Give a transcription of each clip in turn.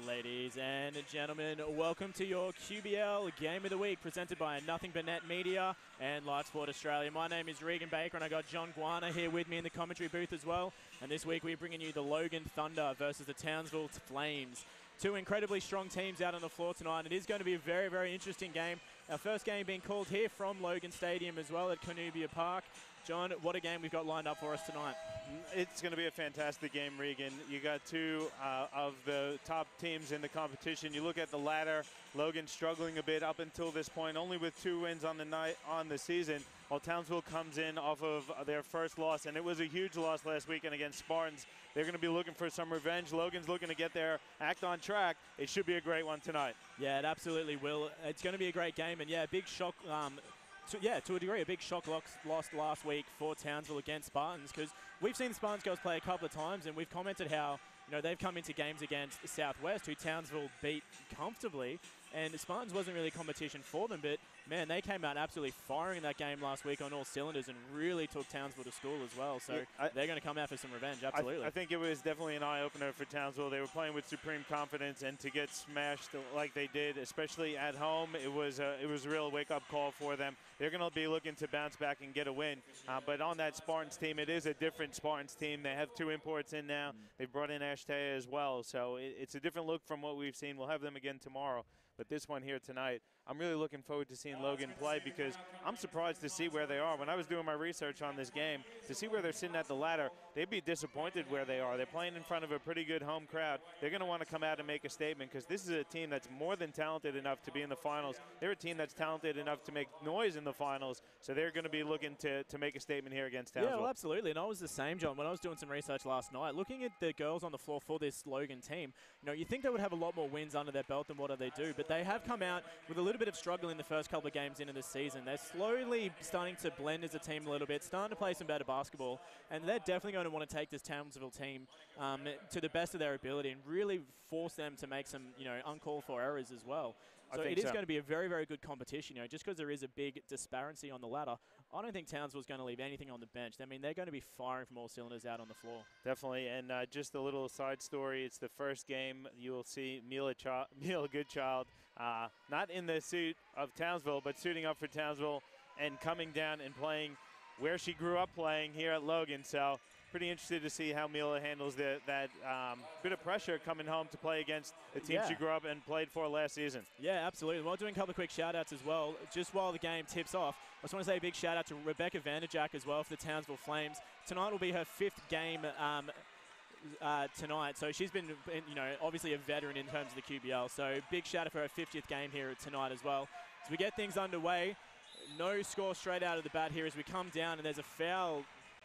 Ladies and gentlemen, welcome to your QBL Game of the Week, presented by Nothing But Net Media and Live Sport Australia. My name is Regan Baker, and I got John Guana here with me in the commentary booth as well. And this week we're bringing you the Logan Thunder versus the Townsville Flames. Two incredibly strong teams out on the floor tonight. It is going to be a very, very interesting game. Our first game being called here from Logan Stadium as well at Canoobia Park. John, what a game we've got lined up for us tonight. It's going to be a fantastic game, Regan. You got two of the top teams in the competition. You look at the ladder, Logan struggling a bit up until this point, only with 2 wins on the season, while Townsville comes in off of their first loss, and it was a huge loss last weekend against Spartans. They're going to be looking for some revenge. Logan's looking to get their act on track. It should be a great one tonight. Yeah, it absolutely will. It's going to be a great game, and yeah, big shock. To a degree, a big shock lost last week for Townsville against Spartans, because we've seen the Spartans girls play a couple of times, and we've commented how they've come into games against Southwest, who Townsville beat comfortably, and the Spartans wasn't really competition for them, but man, they came out absolutely firing in that game last week on all cylinders and really took Townsville to school as well. So they're going to come out for some revenge, absolutely. I think it was definitely an eye-opener for Townsville. They were playing with supreme confidence, and to get smashed like they did, especially at home, it was a real wake-up call for them. They're going to be looking to bounce back and get a win. But on that Spartans team, it is a different Spartans team. They have 2 imports in now. They've brought in Ashtaya as well. So it's a different look from what we've seen. We'll have them again tomorrow. But this one here tonight, I'm really looking forward to seeing Logan play, because I'm surprised to see where they are. When I was doing my research on this game, to see where they're sitting at the ladder, they'd be disappointed where they are. They're playing in front of a pretty good home crowd. They're going to want to come out and make a statement, because this is a team that's more than talented enough to be in the finals. They're a team that's talented enough to make noise in the finals, so they're going to be looking to make a statement here against Townsville. Yeah, well, absolutely, and I was the same, John. When I was doing some research last night, looking at the girls on the floor for this Logan team, you think they would have a lot more wins under their belt than what they do, but they have come out with a little bit of struggle in the first couple of games into this season. They're slowly starting to blend as a team a little bit, starting to play some better basketball, and they're definitely going to want to take this Townsville team to the best of their ability and really force them to make some uncalled for errors as well. So it is going to be a very, very good competition. Just because there is a big disparity on the ladder, I don't think Townsville's going to leave anything on the bench. I mean, they're going to be firing from all cylinders out on the floor. Definitely, and just a little side story, it's the first game you will see Mila Goodchild, not in the suit of Townsville, but suiting up for Townsville and coming down and playing where she grew up playing here at Logan. So pretty interested to see how Mila handles that bit of pressure coming home to play against the team she grew up and played for last season. Yeah, absolutely. While doing a couple of quick shout-outs as well, just while the game tips off, I just want to say a big shout-out to Rebecca Vanderjack as well for the Townsville Flames. Tonight will be her 5th game tonight, so she's been obviously a veteran in terms of the QBL, so big shout out for her 50th game here tonight as well. So we get things underway, no score straight out of the bat here as we come down, and there's a foul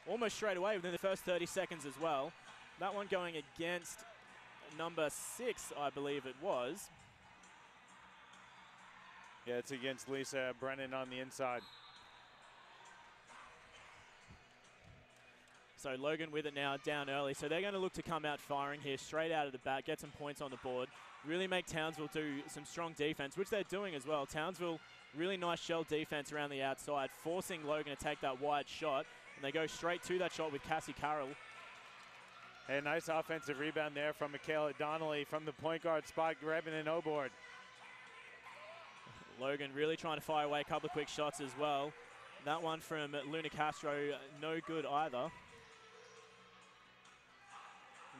almost straight away within the first 30 seconds as well. That one going against number 6, I believe it was. Yeah, it's against Lisa Brennan on the inside. So Logan with it now, down early. So they're going to look to come out firing here straight out of the bat, get some points on the board, really make Townsville do some strong defense, which they're doing as well. Townsville, really nice shell defense around the outside, forcing Logan to take that wide shot. And they go straight to that shot with Cassie Carroll. And a nice offensive rebound there from Michaela Donnelly from the point guard spot, grabbing an O-board. Logan really trying to fire away a couple of quick shots as well. That one from Luna Castro, no good either.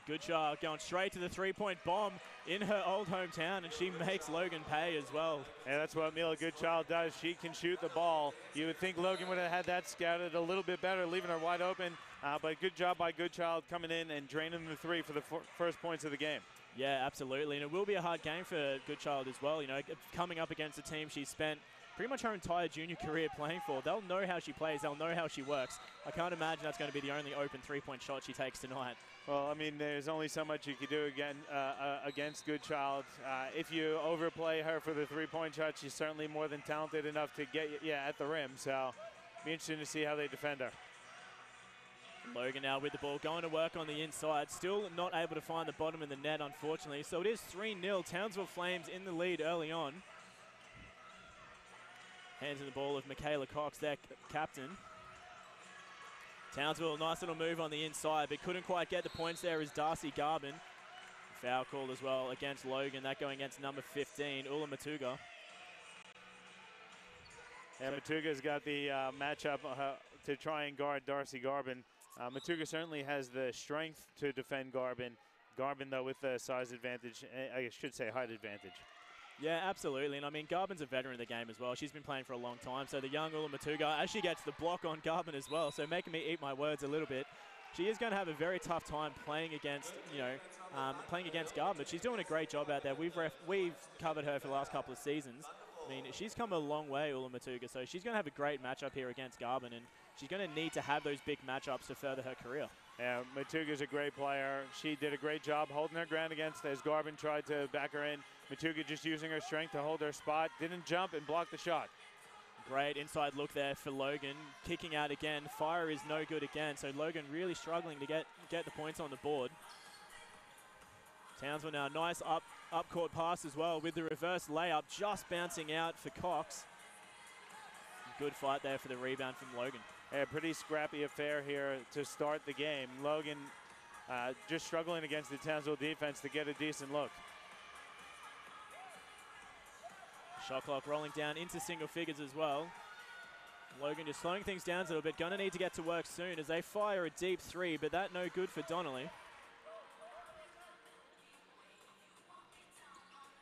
Goodchild going straight to the three-point bomb in her old hometown, and she makes Logan pay as well. And that's what Mila Goodchild does. She can shoot the ball. You would think Logan would have had that scouted a little bit better, leaving her wide open. But good job by Goodchild coming in and draining the three for the first points of the game. Yeah, absolutely. And it will be a hard game for Goodchild as well. Coming up against a team she's spent pretty much her entire junior career playing for. They'll know how she plays. They'll know how she works. I can't imagine that's going to be the only open three-point shot she takes tonight. Well, I mean, there's only so much you can do against Goodchild. If you overplay her for the three-point shot, she's certainly more than talented enough to get you at the rim. So, be interesting to see how they defend her. Logan now with the ball, going to work on the inside. Still not able to find the bottom of the net, unfortunately. So it is 3-0. Townsville Flames in the lead early on. Hands in the ball of Michaela Cox, their captain. Townsville, nice little move on the inside, but couldn't quite get the points there as Darcy Garbin. Foul called as well against Logan, that going against number 15, Ula Matuga. Yeah, Matuga's got the matchup to try and guard Darcy Garbin. Matuga certainly has the strength to defend Garbin. Garbin, though, with the size advantage, I should say height advantage. Yeah, absolutely. And I mean, Garbin's a veteran of the game as well. She's been playing for a long time. So the young Ula Matuga, as she gets the block on Garbin as well, so making me eat my words a little bit. She is going to have a very tough time playing against, playing against Garbin. But she's doing a great job out there. We've covered her for the last couple of seasons. I mean, she's come a long way, Ula Matuga. So she's going to have a great matchup here against Garbin, and she's going to need to have those big matchups to further her career. Yeah, Matuga's a great player. She did a great job holding her ground against as Garbin tried to back her in. Matuga just using her strength to hold her spot. Didn't jump and block the shot. Great inside look there for Logan. Kicking out again. Fire is no good again. So Logan really struggling to get the points on the board. Townsville now, nice up court pass as well with the reverse layup just bouncing out for Cox. Good fight there for the rebound from Logan. Yeah, pretty scrappy affair here to start the game. Logan just struggling against the Townsville defense to get a decent look. Shot clock rolling down into single figures as well. Logan just slowing things down a little bit. Gonna need to get to work soon as they fire a deep three, but that no good for Donnelly.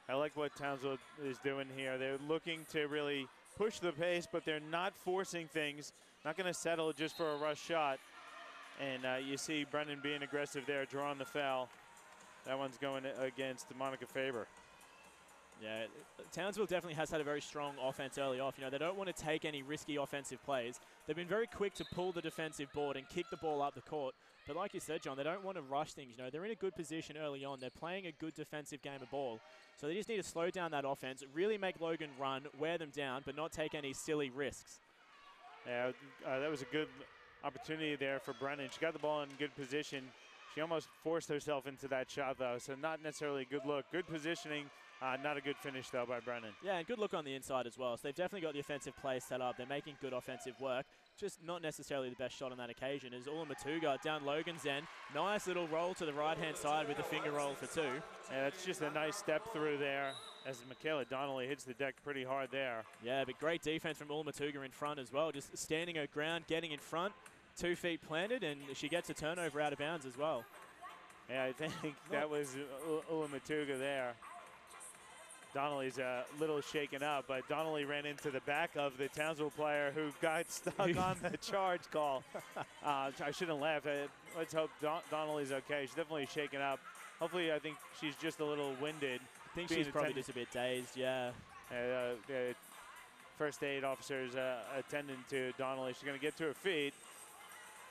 I like what Townsville is doing here. They're looking to really push the pace, but they're not forcing things. Not going to settle just for a rush shot. And you see Brennan being aggressive there, drawing the foul. That one's going against Monica Faber. Yeah, Townsville definitely has had a very strong offense early off. They don't want to take any risky offensive plays. They've been very quick to pull the defensive board and kick the ball up the court. But like you said, John, they don't want to rush things. They're in a good position early on. They're playing a good defensive game of ball. So they just need to slow down that offense, really make Logan run, wear them down, but not take any silly risks. Yeah, that was a good opportunity there for Brennan. She got the ball in good position. She almost forced herself into that shot, though, so not necessarily a good look. Good positioning, not a good finish, though, by Brennan. Yeah, and good look on the inside as well. So they've definitely got the offensive play set up. They're making good offensive work. Just not necessarily the best shot on that occasion as Ula Matuga down Logan's end. Nice little roll to the right-hand side with the finger roll for two. Yeah, that's just a nice step through there as Michaela Donnelly hits the deck pretty hard there. Yeah, but great defense from Ula Matuga in front as well. Just standing her ground, getting in front, 2 feet planted, and she gets a turnover out of bounds as well. Yeah, I think that was Ula Matuga there. Donnelly's a little shaken up, but Donnelly ran into the back of the Townsville player who got stuck on the charge call. I shouldn't laugh. Let's hope Donnelly's okay. She's definitely shaken up. Hopefully, I think she's just a little winded. I think she's probably just a bit dazed, yeah. The first aid officers attending to Donnelly. She's going to get to her feet.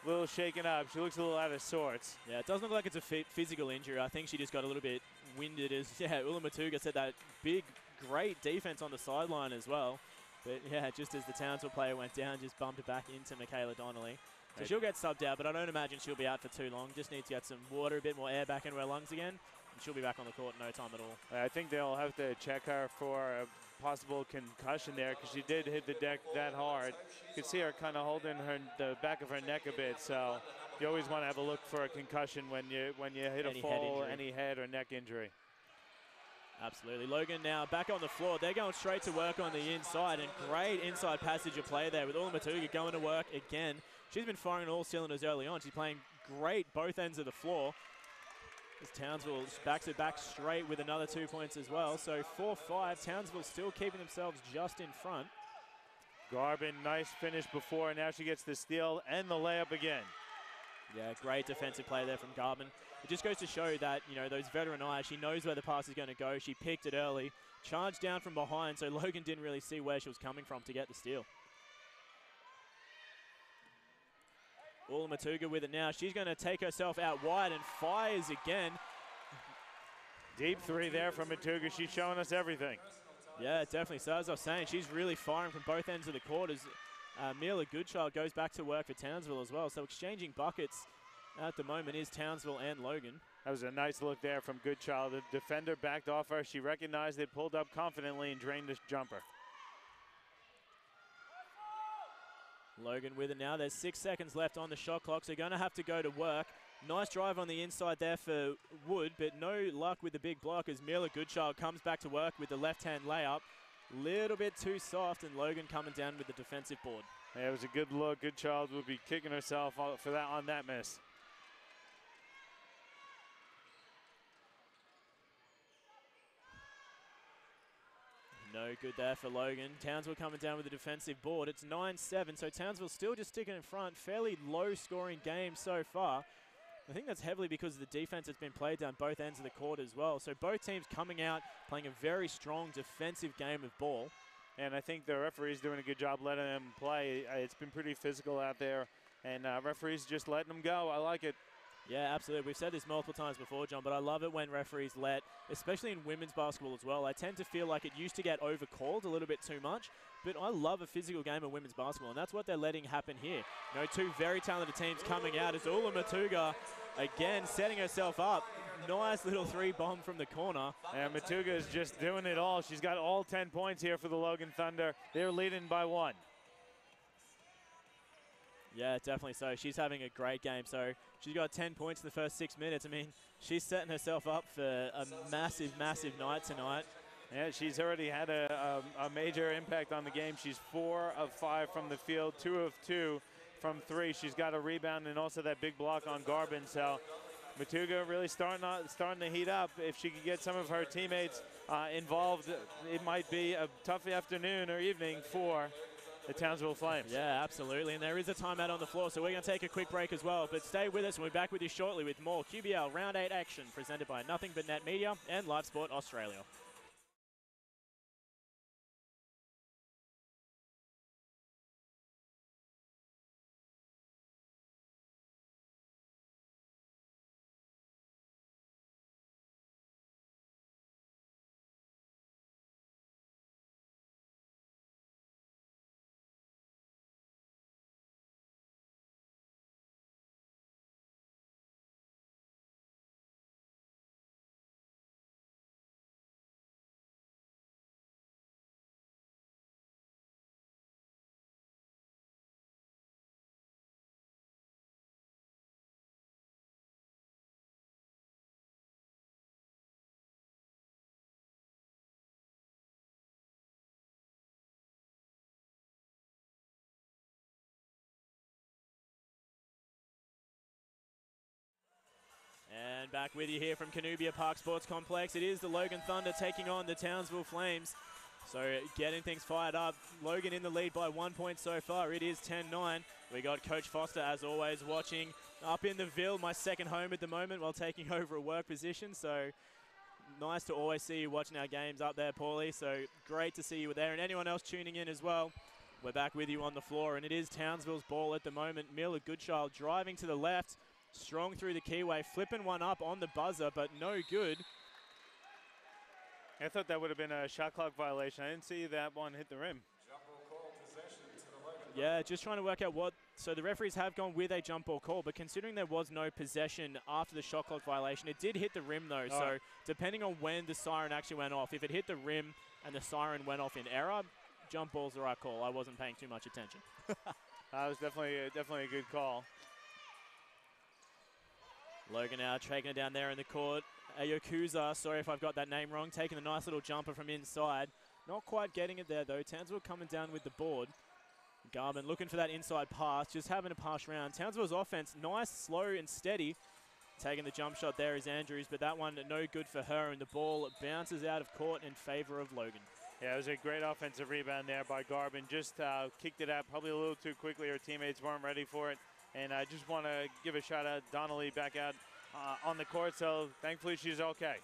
A little shaken up. She looks a little out of sorts. Yeah, it doesn't look like it's a physical injury. I think she just got a little bit winded. Ula Matuga said that big, great defense on the sideline as well. But yeah, just as the Townsville player went down, just bumped it back into Michaela Donnelly. So she'll get subbed out, but I don't imagine she'll be out for too long. Just needs to get some water, a bit more air back into her lungs again, and she'll be back on the court in no time at all. I think they'll have to check her for a possible concussion there because she did hit the deck that hard. You can see her kind of holding the back of her neck a bit, so you always want to have a look for a concussion when you hit a fall, any head or neck injury. Absolutely. Logan now back on the floor. They're going straight to work on the inside, and great inside passage of play there with Ula Matuga going to work again. She's been firing all cylinders early on. She's playing great both ends of the floor. As Townsville backs it back straight with another 2 points as well. So 4-5. Townsville still keeping themselves just in front. Garbin, nice finish before. Now she gets the steal and the layup again. Yeah, great defensive play there from Garvin. It just goes to show that, you know, those veteran eyes, she knows where the pass is going to go. She picked it early, charged down from behind, so Logan didn't really see where she was coming from to get the steal. Ula Matuga with it now. She's going to take herself out wide and fires again. Deep three there from Matuga. She's showing us everything. Yeah, definitely. So as I was saying, she's really firing from both ends of the court as Mila Goodchild goes back to work for Townsville as well. So exchanging buckets at the moment is Townsville and Logan. That was a nice look there from Goodchild. The defender backed off her. She recognized it, pulled up confidently, and drained this jumper. Logan with it now. There's 6 seconds left on the shot clock, so going to have to go to work. Nice drive on the inside there for Wood, but no luck with the big block as Mila Goodchild comes back to work with the left-hand layup. Little bit too soft, and Logan coming down with the defensive board. Yeah, it was a good look. Goodchild would be kicking herself for that on that miss. No good there for Logan. Townsville coming down with the defensive board. It's 9-7, so Townsville still just sticking in front. Fairly low-scoring game so far. I think that's heavily because of the defense that's been played down both ends of the court as well. So both teams coming out, playing a very strong defensive game of ball. And I think the referee's doing a good job letting them play. It's been pretty physical out there, and referees just letting them go. I like it. Yeah, absolutely. We've said this multiple times before, John, but I love it when referees let, especially in women's basketball as well. I tend to feel like it used to get overcalled a little bit too much, but I love a physical game of women's basketball, and that's what they're letting happen here. You know, two very talented teams coming out as Ula Matuga again setting herself up. Nice little three bomb from the corner. And Matuga is just doing it all. She's got all 10 points here for the Logan Thunder. They're leading by 1. Yeah, definitely so. She's having a great game. So she's got 10 points in the first 6 minutes. I mean, she's setting herself up for a massive, massive night tonight. Yeah, she's already had a major impact on the game. She's 4 of 5 from the field, 2 of 2 from 3. She's got a rebound and also that big block on Garvin. So Matuga really starting to heat up. If she could get some of her teammates involved, it might be a tough afternoon or evening for the Townsville Flames. Yeah, absolutely. And there is a timeout on the floor, so we're going to take a quick break as well. But stay with us, and we'll be back with you shortly with more QBL Round 8 action presented by Nothing But Net Media and Live Sport Australia. And back with you here from Canubia Park Sports Complex. It is the Logan Thunder taking on the Townsville Flames. So getting things fired up. Logan in the lead by 1 point so far. It is 10-9. We got Coach Foster, as always, watching up in the Ville, my second home at the moment, while taking over a work position. So nice to always see you watching our games up there, Paulie. So great to see you there. And anyone else tuning in as well, we're back with you on the floor. And it is Townsville's ball at the moment. Mila Goodchild driving to the left. Strong through the keyway, flipping one up on the buzzer, but no good. I thought that would have been a shot clock violation. I didn't see that one hit the rim. Yeah, just trying to work out what. So the referees have gone with a jump ball call, but considering there was no possession after the shot clock violation, it did hit the rim though. Oh. So depending on when the siren actually went off, if it hit the rim and the siren went off in error, jump ball's the right call. I wasn't paying too much attention. That was definitely a good call. Logan now taking it down there in the court. Ayokuza, sorry if I've got that name wrong, taking a nice little jumper from inside. Not quite getting it there though. Townsville coming down with the board. Garvin looking for that inside pass, just having to pass around. Townsville's offense, nice, slow and steady. Taking the jump shot there is Andrews, but that one no good for her, and the ball bounces out of court in favor of Logan. Yeah, it was a great offensive rebound there by Garvin. Just kicked it out probably a little too quickly. Her teammates weren't ready for it. And I just want to give a shout out Donnelly back out on the court, so thankfully she's okay.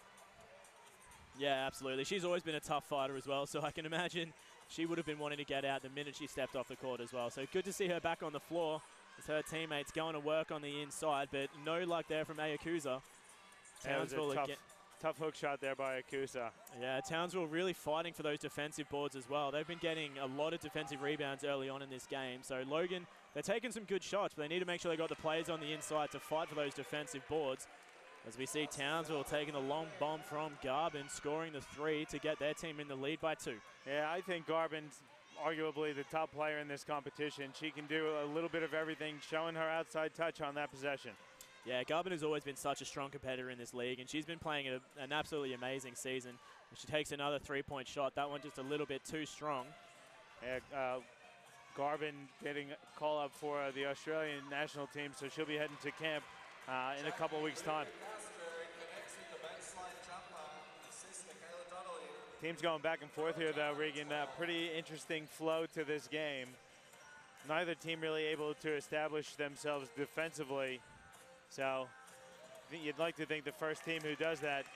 Yeah, absolutely. She's always been a tough fighter as well, so I can imagine she would have been wanting to get out the minute she stepped off the court as well. So good to see her back on the floor as her teammates going to work on the inside, but no luck there from Ayakusa. Townsville again. Tough hook shot there by Akusa. Yeah, Townsville really fighting for those defensive boards as well. They've been getting a lot of defensive rebounds early on in this game. So Logan, they're taking some good shots, but they need to make sure they got the players on the inside to fight for those defensive boards. As we see Townsville taking the long bomb from Garbin, scoring the 3 to get their team in the lead by 2. Yeah, I think Garbin's arguably the top player in this competition. She can do a little bit of everything, showing her outside touch on that possession. Yeah, Garbin has always been such a strong competitor in this league, and she's been playing an absolutely amazing season. She takes another 3-point shot. That one just a little bit too strong. Yeah, Garbin getting a call up for the Australian national team, so she'll be heading to camp in a couple of weeks' time. Teams going back and forth here, though, Regan. Pretty interesting flow to this game. Neither team really able to establish themselves defensively. So you'd like to think the first team who does that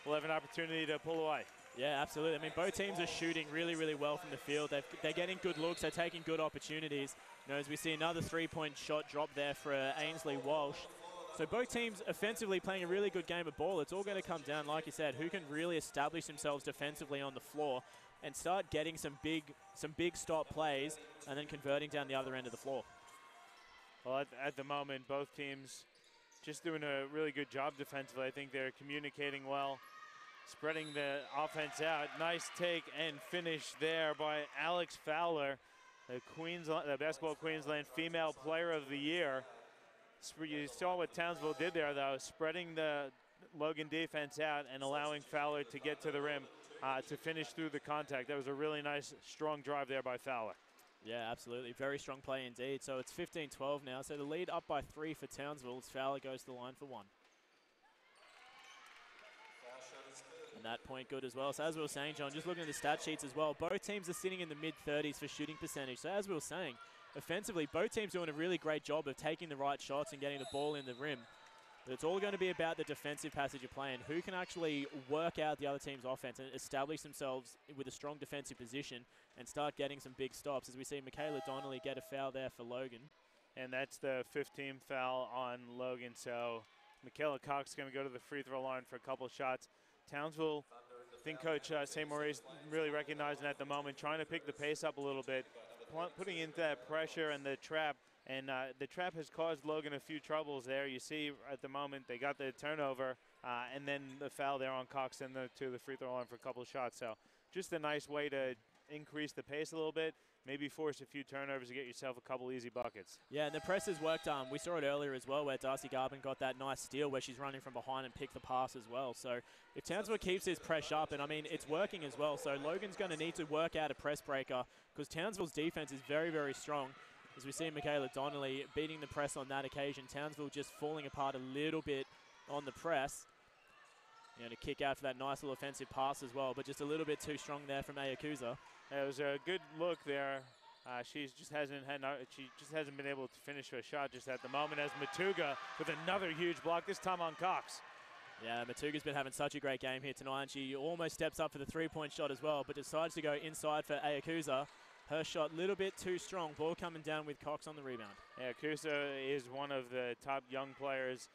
will have an opportunity to pull away. Yeah, absolutely. I mean, both teams are shooting really, really well from the field. They're getting good looks. They're taking good opportunities. You know, as we see another 3-point shot drop there for Ainsley Walsh. So both teams offensively playing a really good game of ball. It's all going to come down, like you said, who can really establish themselves defensively on the floor and start getting some big stop plays and then converting down the other end of the floor. Well, at the moment, both teams just doing a really good job defensively. I think they're communicating well, spreading the offense out. Nice take and finish there by Alex Fowler, the Basketball Queensland Female Player of the Year. You saw what Townsville did there, though, spreading the Logan defense out and allowing Fowler to get to the rim to finish through the contact. That was a really nice, strong drive there by Fowler. Yeah, absolutely. Very strong play indeed. So it's 15-12 now. So the lead up by 3 for Townsville as Fowler goes to the line for 1. And that point good as well. So as we were saying, John, just looking at the stat sheets as well, both teams are sitting in the mid-30s for shooting percentage. So as we were saying, offensively, both teams doing a really great job of taking the right shots and getting the ball in the rim. But it's all going to be about the defensive passage of play and who can actually work out the other team's offense and establish themselves with a strong defensive position and start getting some big stops. As we see Michaela Donnelly get a foul there for Logan. And that's the 15th foul on Logan. So Michaela Cox is going to go to the free throw line for a couple shots. Townsville, I think Coach St. Maurice really recognizing at the moment, trying to pick the pace up a little bit, putting into that pressure and the trap. And the trap has caused Logan a few troubles there. You see at the moment they got the turnover and then the foul there on Cox and to the free throw line for a couple of shots. So just a nice way to increase the pace a little bit, maybe force a few turnovers to get yourself a couple easy buckets. Yeah, and the press has worked. We saw it earlier as well where Darcy Garbin got that nice steal where she's running from behind and picked the pass as well. So if Townsville keeps this press up, and I mean, it's working as well, so Logan's going to need to work out a press breaker because Townsville's defense is very, very strong. As we see Michaela Donnelly beating the press on that occasion, Townsville just falling apart a little bit on the press. You know, to kick out for that nice little offensive pass as well, but just a little bit too strong there from Ayakusa. It was a good look there. She just hasn't been able to finish her shot just at the moment. As Matuga with another huge block, this time on Cox. Yeah, Matuga's been having such a great game here tonight, and she almost steps up for the 3-point shot as well, but decides to go inside for Ayakusa. Her shot a little bit too strong. Ball coming down with Cox on the rebound. Yeah, Kusa is one of the top young players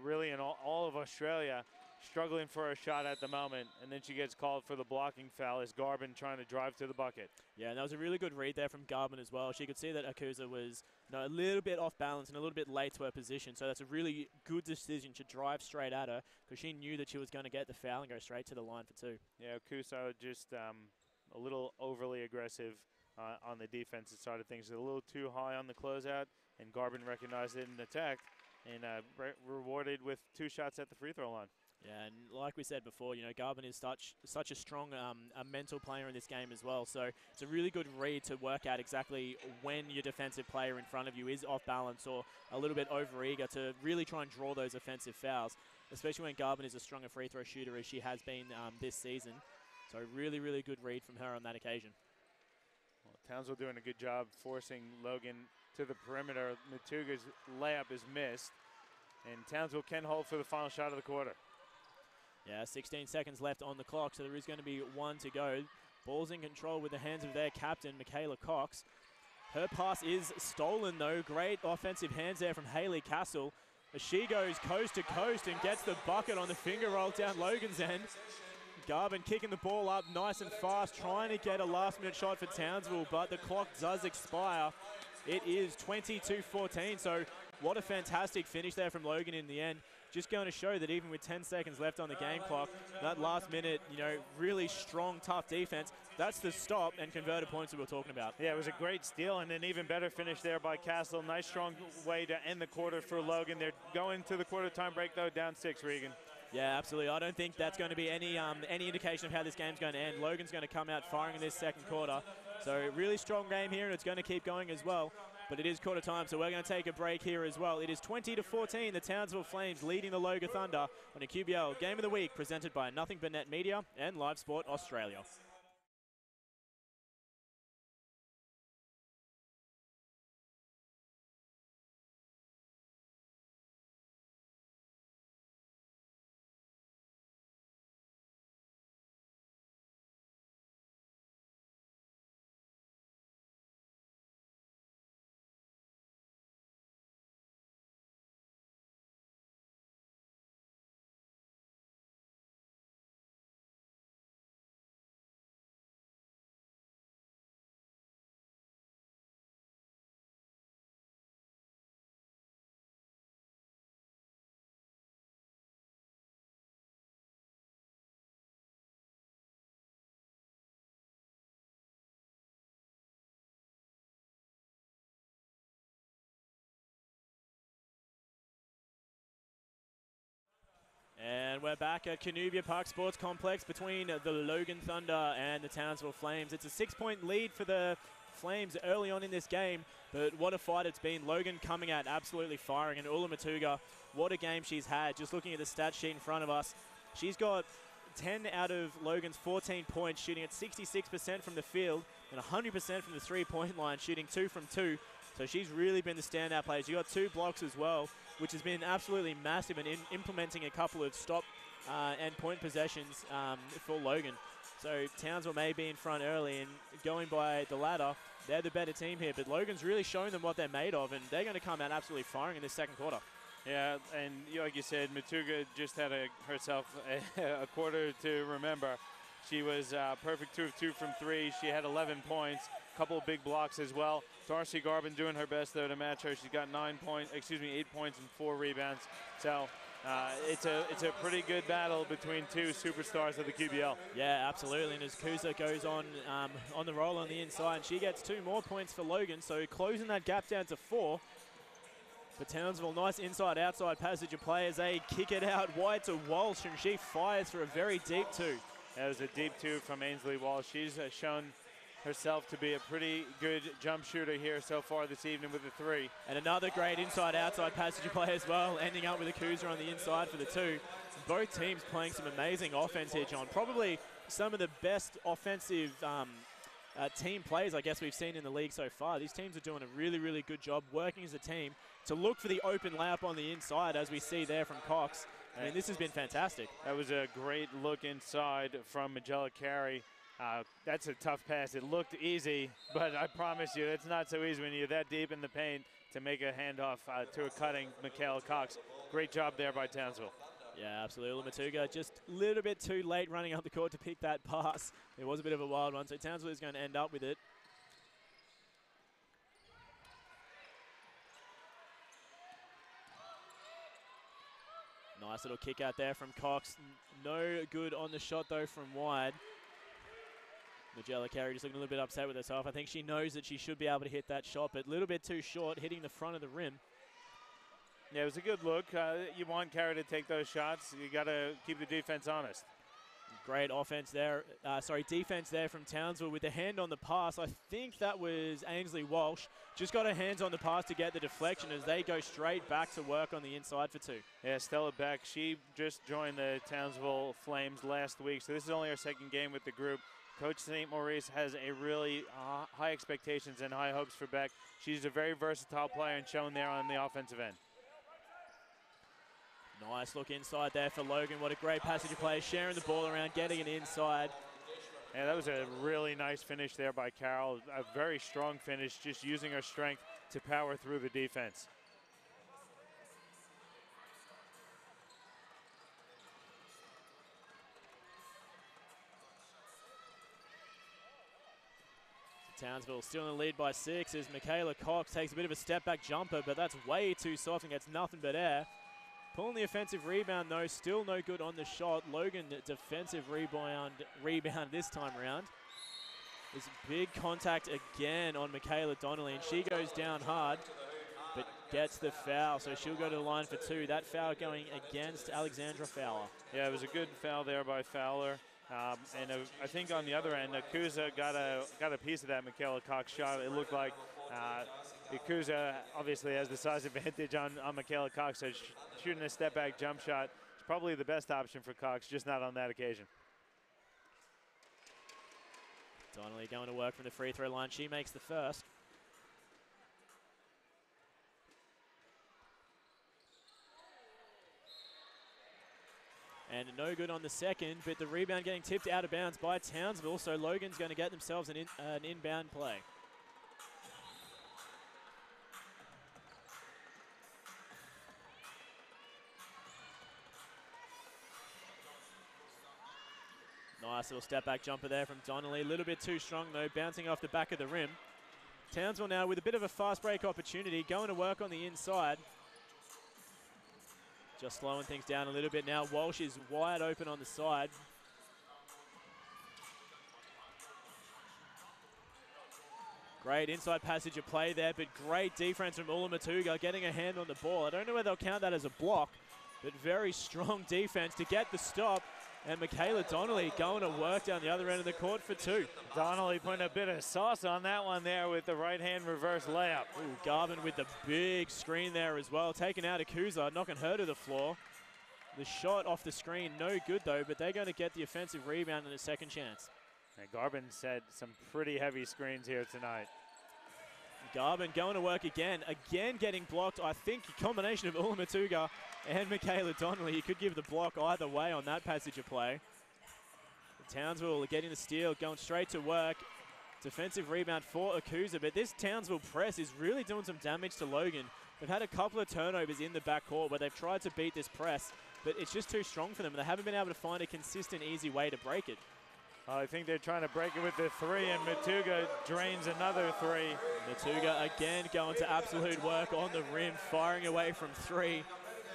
really in all of Australia, struggling for a shot at the moment. And then she gets called for the blocking foul as Garbin trying to drive to the bucket. Yeah, and that was a really good read there from Garbin as well. She could see that Akusa was a little bit off balance and a little bit late to her position. So that's a really good decision to drive straight at her because she knew that she was going to get the foul and go straight to the line for 2. Yeah, Kusa just a little overly aggressive on the defensive side of things. A little too high on the closeout, and Garbin recognized it and attacked, and rewarded with 2 shots at the free throw line. Yeah, and like we said before, you know, Garbin is such a strong a mental player in this game as well. So it's a really good read to work out exactly when your defensive player in front of you is off balance or a little bit overeager to really try and draw those offensive fouls, especially when Garbin is as strong a free throw shooter as she has been this season. So really, really good read from her on that occasion. Well, Townsville doing a good job forcing Logan to the perimeter. Matuga's layup is missed, and Townsville can hold for the final shot of the quarter. Yeah, 16 seconds left on the clock, so there is going to be one to go. Ball's in control with the hands of their captain, Michaela Cox. Her pass is stolen, though. Great offensive hands there from Haley Castle, as she goes coast to coast and gets the bucket on the finger roll down Logan's end. Garvin kicking the ball up nice and fast, trying to get a last-minute shot for Townsville, but the clock does expire. It is 22-14, so what a fantastic finish there from Logan in the end. Just going to show that even with 10 seconds left on the game clock, that last minute, really strong, tough defense, that's the stop and converted points that we're talking about. Yeah, it was a great steal and an even better finish there by Castle. Nice, strong way to end the quarter for Logan. They're going to the quarter time break, though, down 6, Regan. Yeah, absolutely. I don't think that's going to be any indication of how this game's going to end. Logan's going to come out firing in this second quarter. So really strong game here, and it's going to keep going as well. But it is quarter time, so we're going to take a break here as well. It is 20-14, the Townsville Flames leading the Logan Thunder on a QBL Game of the Week presented by Nothing But Net Media and Live Sport Australia. And we're back at Canubia Park Sports Complex between the Logan Thunder and the Townsville Flames. It's a 6-point lead for the Flames early on in this game, but what a fight it's been. Logan coming out absolutely firing, and Ula Matuga, what a game she's had. Just looking at the stat sheet in front of us, she's got 10 out of Logan's 14 points, shooting at 66% from the field and 100% from the three-point line, shooting 2 from 2. So she's really been the standout player. She got 2 blocks as well, which has been absolutely massive in implementing a couple of stop and point possessions for Logan. So Townsville may be in front early, and going by the ladder, they're the better team here. But Logan's really shown them what they're made of, and they're going to come out absolutely firing in this second quarter. Yeah, and like you said, Matuga just had herself a quarter to remember. She was perfect 2 of 2 from 3. She had 11 points, a couple of big blocks as well. Darcy Garvin doing her best, though, to match her. She's got 8 points and 4 rebounds. So it's a pretty good battle between 2 superstars of the QBL. Yeah, absolutely. And as Kuza goes on the roll on the inside, and she gets 2 more points for Logan, so closing that gap down to 4. For Townsville, nice inside-outside passage of play as they kick it out wide to Walsh, and she fires for a very deep 2. That was a deep 2 from Ainsley Walsh. She's shown herself to be a pretty good jump shooter here so far this evening with a 3. And another great inside-outside passage of play as well, ending up with a Kuza on the inside for the 2. Both teams playing some amazing offense here, John. Probably some of the best offensive team plays I guess we've seen in the league so far. These teams are doing a really, really good job working as a team to look for the open layup on the inside, as we see there from Cox. I mean, this has been fantastic. That was a great look inside from Magella Carey. That's a tough pass. It looked easy, but I promise you, it's not so easy when you're that deep in the paint to make a handoff to a cutting Michaela Cox. Great job there by Townsville. Yeah, absolutely. Matuga just a little bit too late running up the court to pick that pass. It was a bit of a wild one, so Townsville is going to end up with it. Nice little kick out there from Cox. No good on the shot, though, from wide. Magella Carey just looking a little bit upset with herself. I think she knows that she should be able to hit that shot, but a little bit too short, hitting the front of the rim. Yeah, it was a good look. You want Carey to take those shots. You got to keep the defense honest. Great offense there. Defense there from Townsville with the hand on the pass. I think that was Ainsley Walsh. Just got her hands on the pass to get the deflection as they go straight back to work on the inside for 2. Yeah, Stella Beck, she just joined the Townsville Flames last week, so this is only her second game with the group. Coach St. Maurice has a really high expectations and high hopes for Beck. She's a very versatile player and shown there on the offensive end. Nice look inside there for Logan. What a great passage of play, sharing the ball around, getting it inside. And that was a really nice finish there by Carol. A very strong finish, just using her strength to power through the defense. Townsville still in the lead by 6 as Michaela Cox takes a bit of a step back jumper, but that's way too soft and gets nothing but air. Pulling the offensive rebound though, still no good on the shot. Logan defensive rebound this time around. There's big contact again on Michaela Donnelly, and she goes down hard, but gets the foul, so she'll go to the line for 2. That foul going against Alexandra Fowler. Yeah, it was a good foul there by Fowler. I think on the other end, Yakuza got a piece of that Michaela Cox shot. It looked like Yakuza obviously has the size advantage on Michaela Cox, so shooting a step-back jump shot is probably the best option for Cox, just not on that occasion. Donnelly going to work from the free throw line. She makes the first. And no good on the second, but the rebound getting tipped out of bounds by Townsville, so Logan's going to get themselves an inbound play. Nice little step back jumper there from Donnelly. A little bit too strong though, bouncing off the back of the rim. Townsville now with a bit of a fast break opportunity, going to work on the inside. Just slowing things down a little bit now. Walsh is wide open on the side. Great inside passage of play there, but great defense from Ula Matuga getting a hand on the ball. I don't know whether they'll count that as a block, but very strong defense to get the stop. And Michaela Donnelly going to work down the other end of the court for 2. Donnelly putting a bit of sauce on that one there with the right-hand reverse layup. Ooh, Garvin with the big screen there as well. Taking out Akuza, knocking her to the floor. The shot off the screen, no good though, but they're going to get the offensive rebound and a second chance. And Garvin said some pretty heavy screens here tonight. Garvin going to work again getting blocked. I think a combination of Ula Matuga and Michaela Donnelly. You could give the block either way on that passage of play. Townsville getting the steal, going straight to work. Defensive rebound for Akuza, but this Townsville press is really doing some damage to Logan. They've had a couple of turnovers in the backcourt where they've tried to beat this press, but it's just too strong for them. They haven't been able to find a consistent, easy way to break it. I think they're trying to break it with the 3, and Matuga drains another 3. Matuga again going to absolute work on the rim, firing away from 3.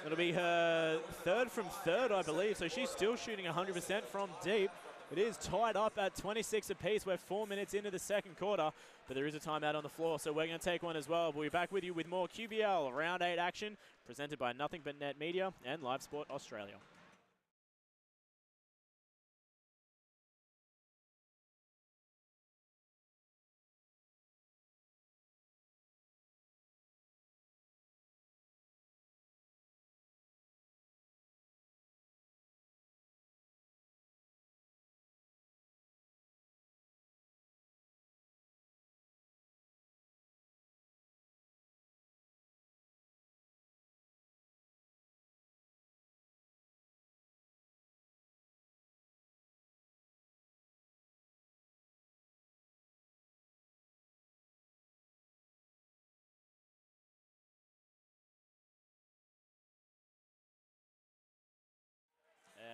It'll be her third from third, I believe, so she's still shooting 100% from deep. It is tied up at 26 apiece. We're 4 minutes into the second quarter, but there is a timeout on the floor, so we're going to take one as well. We'll be back with you with more QBL Round 8 action, presented by Nothing But Net Media and Live Sport Australia.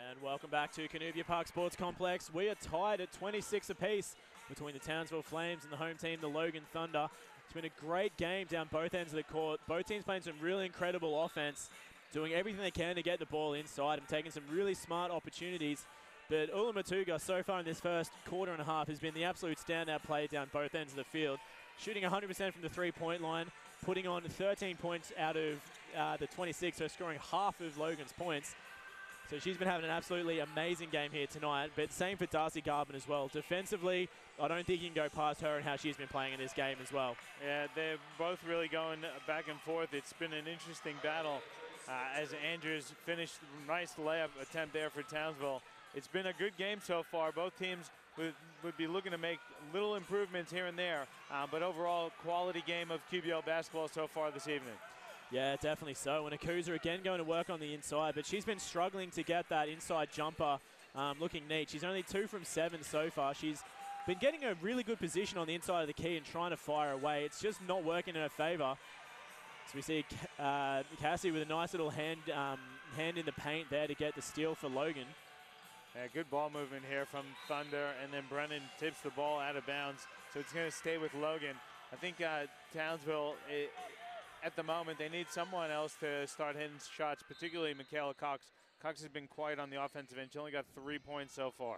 And welcome back to Canubia Park Sports Complex. We are tied at 26 apiece between the Townsville Flames and the home team, the Logan Thunder. It's been a great game down both ends of the court. Both teams playing some really incredible offense, doing everything they can to get the ball inside and taking some really smart opportunities. But Ula Matuga so far in this first quarter and a half has been the absolute standout player down both ends of the field. Shooting 100% from the three-point line, putting on 13 points out of the 26, so scoring half of Logan's points. So she's been having an absolutely amazing game here tonight, but same for Darcy Garvin as well. Defensively, I don't think you can go past her and how she's been playing in this game as well. Yeah, they're both really going back and forth. It's been an interesting battle as Andrews finished. Nice layup attempt there for Townsville. it's been a good game so far. Both teams would be looking to make little improvements here and there, but overall, quality game of QBL basketball so far this evening. Yeah, definitely so. And Akuza again going to work on the inside, but she's been struggling to get that inside jumper looking neat. She's only 2 from 7 so far. She's been getting a really good position on the inside of the key and trying to fire away. It's just not working in her favor. So we see Cassie with a nice little hand in the paint there to get the steal for Logan. Yeah, good ball movement here from Thunder, and then Brennan tips the ball out of bounds, so it's going to stay with Logan. I think Townsville, at the moment, they need someone else to start hitting shots, particularly Michaela Cox. Cox has been quiet on the offensive end. She only got 3 points so far.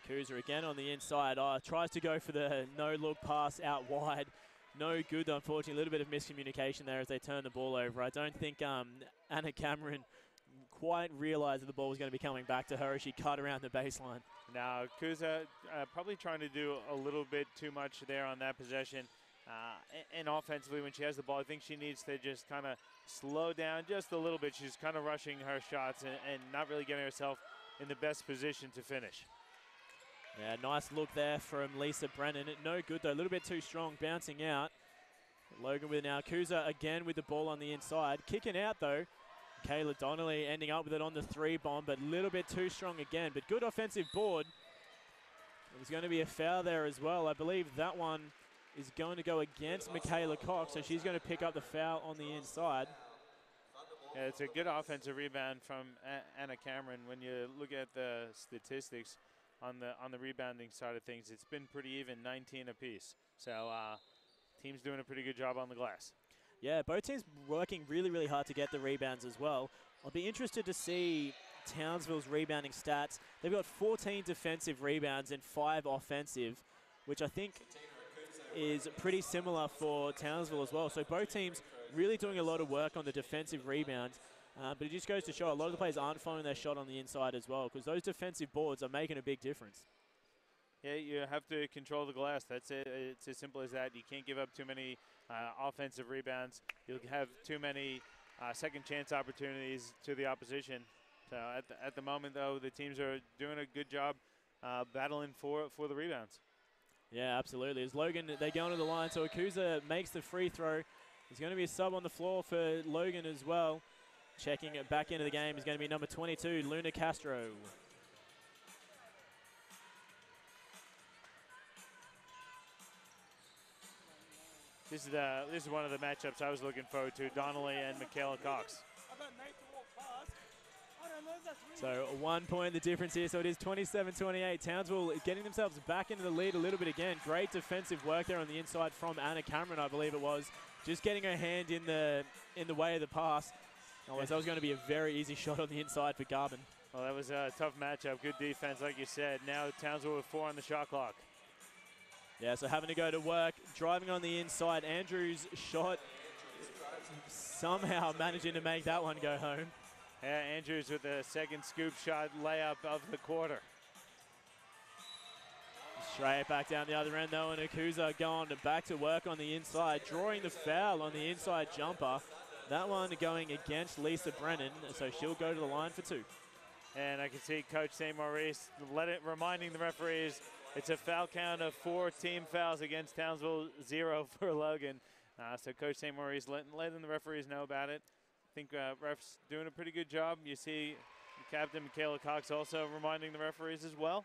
Akuza again on the inside. Tries to go for the no-look pass out wide. No good, unfortunately. A little bit of miscommunication there as they turn the ball over. I don't think Anna Cameron quite realized that the ball was going to be coming back to her as she cut around the baseline. Now, Kuza probably trying to do a little bit too much there on that possession. And offensively, when she has the ball, I think she needs to just kind of slow down just a little bit. She's kind of rushing her shots and not really getting herself in the best position to finish. Yeah, nice look there from Lisa Brennan. No good, though. A little bit too strong, bouncing out. Logan with now Kuza again with the ball on the inside. Kicking out, though. Kayla Donnelly ending up with it on the 3 bomb, but a little bit too strong again. But good offensive board. There's going to be a foul there as well. I believe that one is going to go against Michaela Cox, so she's going to pick up the foul on the inside. Yeah, it's a good offensive rebound from Anna Cameron. When you look at the statistics on the rebounding side of things, it's been pretty even, 19 apiece. So team's doing a pretty good job on the glass. Yeah, both teams working really, really hard to get the rebounds as well. I'll be interested to see Townsville's rebounding stats. They've got 14 defensive rebounds and 5 offensive, which I think is pretty similar for Townsville as well. So both teams really doing a lot of work on the defensive rebounds. But it just goes to show a lot of the players aren't following their shot on the inside as well, because those defensive boards are making a big difference. Yeah, you have to control the glass. That's it. It's as simple as that. You can't give up too many offensive rebounds. You'll have too many second chance opportunities to the opposition. So at the moment, though, the teams are doing a good job battling for the rebounds. Yeah, absolutely. As Logan, they go onto the line, so Akuza makes the free throw. There's going to be a sub on the floor for Logan as well. Checking it back into the game is going to be number 22, Luna Castro. This is one of the matchups I was looking forward to, Donnelly and Michaela Cox. So 1 point the difference here, so it is 27-28. Townsville getting themselves back into the lead a little bit again. Great defensive work there on the inside from Anna Cameron, I believe it was. Just getting her hand in the way of the pass. Otherwise, that was going to be a very easy shot on the inside for Garvin. Well, that was a tough matchup. Good defense, like you said. Now Townsville with 4 on the shot clock. Yeah, so having to go to work, driving on the inside. Andrews' shot, somehow managing to make that one go home. Yeah, Andrews with the second scoop shot layup of the quarter. Straight back down the other end, though, and Akuza going back to work on the inside, drawing the foul on the inside jumper. That one going against Lisa Brennan, so she'll go to the line for 2. And I can see Coach St. Maurice reminding the referees it's a foul count of 4 team fouls against Townsville, 0 for Logan. So Coach St. Maurice letting the referees know about it. I think refs doing a pretty good job. You see Captain Michaela Cox also reminding the referees as well.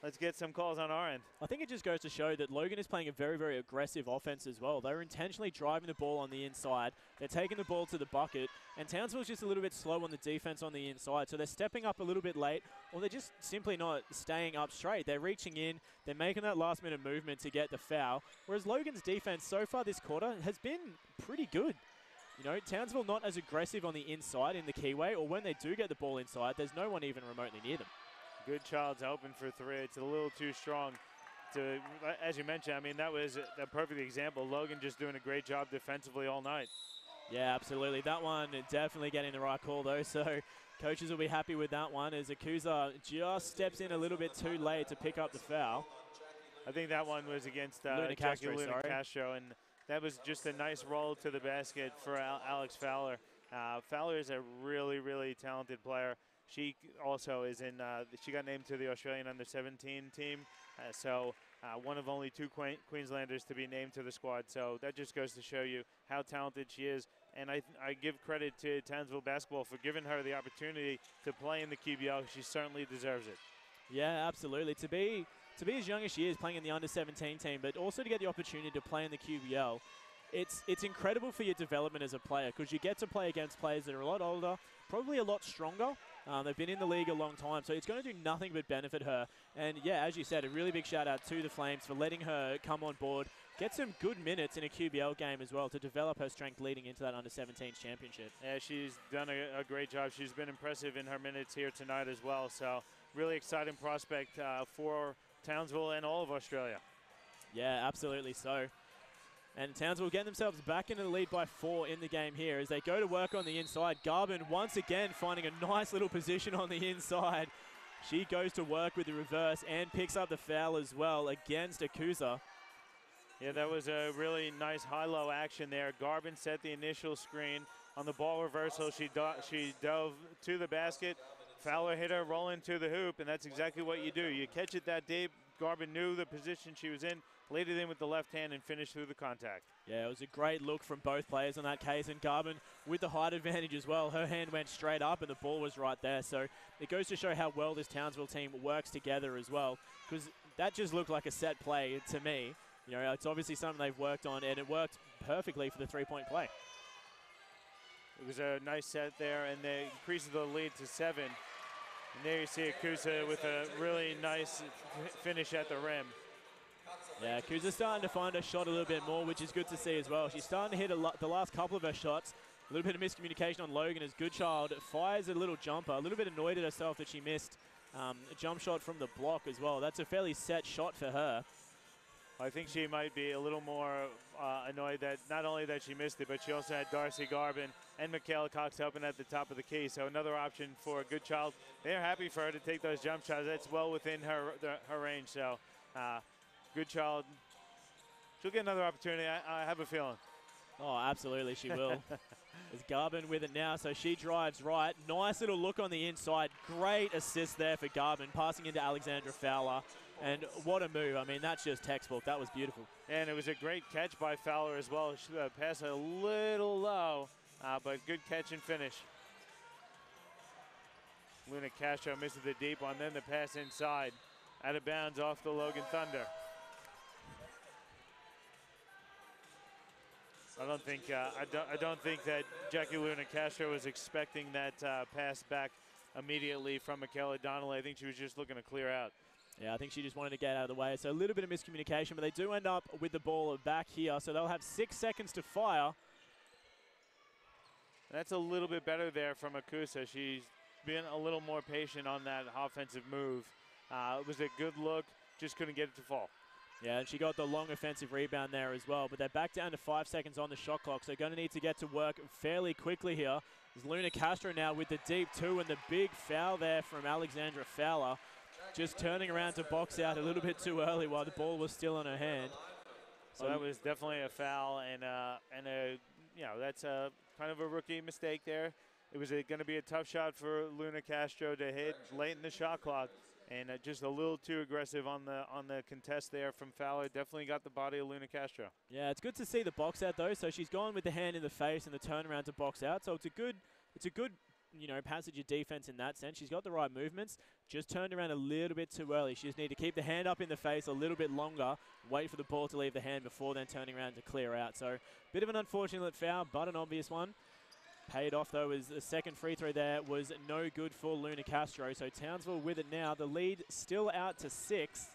Let's get some calls on our end. I think it just goes to show that Logan is playing a very, very aggressive offense as well. They're intentionally driving the ball on the inside. They're taking the ball to the bucket. And Townsville's just a little bit slow on the defense on the inside. So they're stepping up a little bit late, or they're just simply not staying up straight. They're reaching in. They're making that last-minute movement to get the foul. Whereas Logan's defense so far this quarter has been pretty good. You know, Townsville not as aggressive on the inside in the keyway, or when they do get the ball inside, there's no one even remotely near them. Good Child's open for 3. It's a little too strong. As you mentioned, I mean, that was a perfect example. Logan just doing a great job defensively all night. Yeah, absolutely. That one definitely getting the right call, though. So coaches will be happy with that one as Akuza just steps in a little bit too late to pick up the foul. I think that one was against Luna Castro, and that was just a nice roll to the basket for Alex Fowler. Fowler is a really, really talented player. She also is in, she got named to the Australian under-17 team. So one of only 2 Queenslanders to be named to the squad. So that just goes to show you how talented she is. And I give credit to Townsville basketball for giving her the opportunity to play in the QBL. She certainly deserves it. Yeah, absolutely. To be as young as she is, playing in the under-17 team, but also to get the opportunity to play in the QBL, it's incredible for your development as a player, because you get to play against players that are a lot older, probably a lot stronger. They've been in the league a long time, so it's going to do nothing but benefit her. And yeah, as you said, a really big shout out to the Flames for letting her come on board, get some good minutes in a QBL game as well to develop her strength leading into that under-17s championship. Yeah, she's done a great job. She's been impressive in her minutes here tonight as well. So really exciting prospect for Townsville and all of Australia. Yeah, absolutely so. And Townsville getting themselves back into the lead by 4 in the game here as they go to work on the inside. Garvin once again finding a nice little position on the inside. She goes to work with the reverse and picks up the foul as well against Akusa. Yeah, that was a really nice high-low action there. Garvin set the initial screen. On the ball reversal, she dove to the basket. Fowler hit her, roll into the hoop, and that's exactly what you do. You catch it that deep. Garvin knew the position she was in, laid it in with the left hand, and finished through the contact. Yeah, it was a great look from both players in that case, and Garvin with the height advantage as well. Her hand went straight up, and the ball was right there. So it goes to show how well this Townsville team works together as well, because that just looked like a set play to me. You know, it's obviously something they've worked on, and it worked perfectly for the three-point play. It was a nice set there, and they increased the lead to 7. And there you see Akusa with a really nice finish at the rim. Yeah, Akusa's starting to find her shot a little bit more, which is good to see as well. She's starting to hit the last couple of her shots. A little bit of miscommunication on Logan as Goodchild fires a little jumper. A little bit annoyed at herself that she missed a jump shot from the block as well. That's a fairly set shot for her. I think she might be a little more annoyed that not only that she missed it, but she also had Darcy Garvin and Michaela Cox open at the top of the key. So another option for Goodchild. They're happy for her to take those jump shots. That's well within her range. So Goodchild, she'll get another opportunity. I have a feeling. Oh, absolutely she will. There's Garvin with it now, so she drives right. Nice little look on the inside. Great assist there for Garvin, passing into Alexandra Fowler. And what a move. I mean, that's just textbook. That was beautiful. And it was a great catch by Fowler as well. She passed a little low, but good catch and finish. Luna Castro misses the deep one, then the pass inside. Out of bounds off the Logan Thunder. I don't think that Jackie Luna Castro was expecting that pass back immediately from Michaela Donnelly. I think she was just looking to clear out. Yeah, I think she just wanted to get out of the way. So a little bit of miscommunication, but they do end up with the ball back here. So they'll have 6 seconds to fire. That's a little bit better there from Akusa. She's been a little more patient on that offensive move. It was a good look, just couldn't get it to fall. Yeah, and she got the long offensive rebound there as well. But they're back down to 5 seconds on the shot clock, so going to need to get to work fairly quickly here. There's Luna Castro now with the deep 2 and the big foul there from Alexandra Fowler. Just turning around to box out a little bit too early while the ball was still in her hand. So that was definitely a foul, and you know, that's a kind of a rookie mistake there. It was going to be a tough shot for Luna Castro to hit late in the shot clock, and just a little too aggressive on the contest there from Fowler. Definitely got the body of Luna Castro. Yeah, it's good to see the box out though. So she's gone with the hand in the face and the turnaround to box out. So it's a good you know, passage of defense in that sense. She's got the right movements, just turned around a little bit too early. She just need to keep the hand up in the face a little bit longer, wait for the ball to leave the hand before then turning around to clear out. So bit of an unfortunate foul, but an obvious one. Paid off though, as the second free throw there was no good for Luna Castro. So Townsville with it now. The lead still out to 6.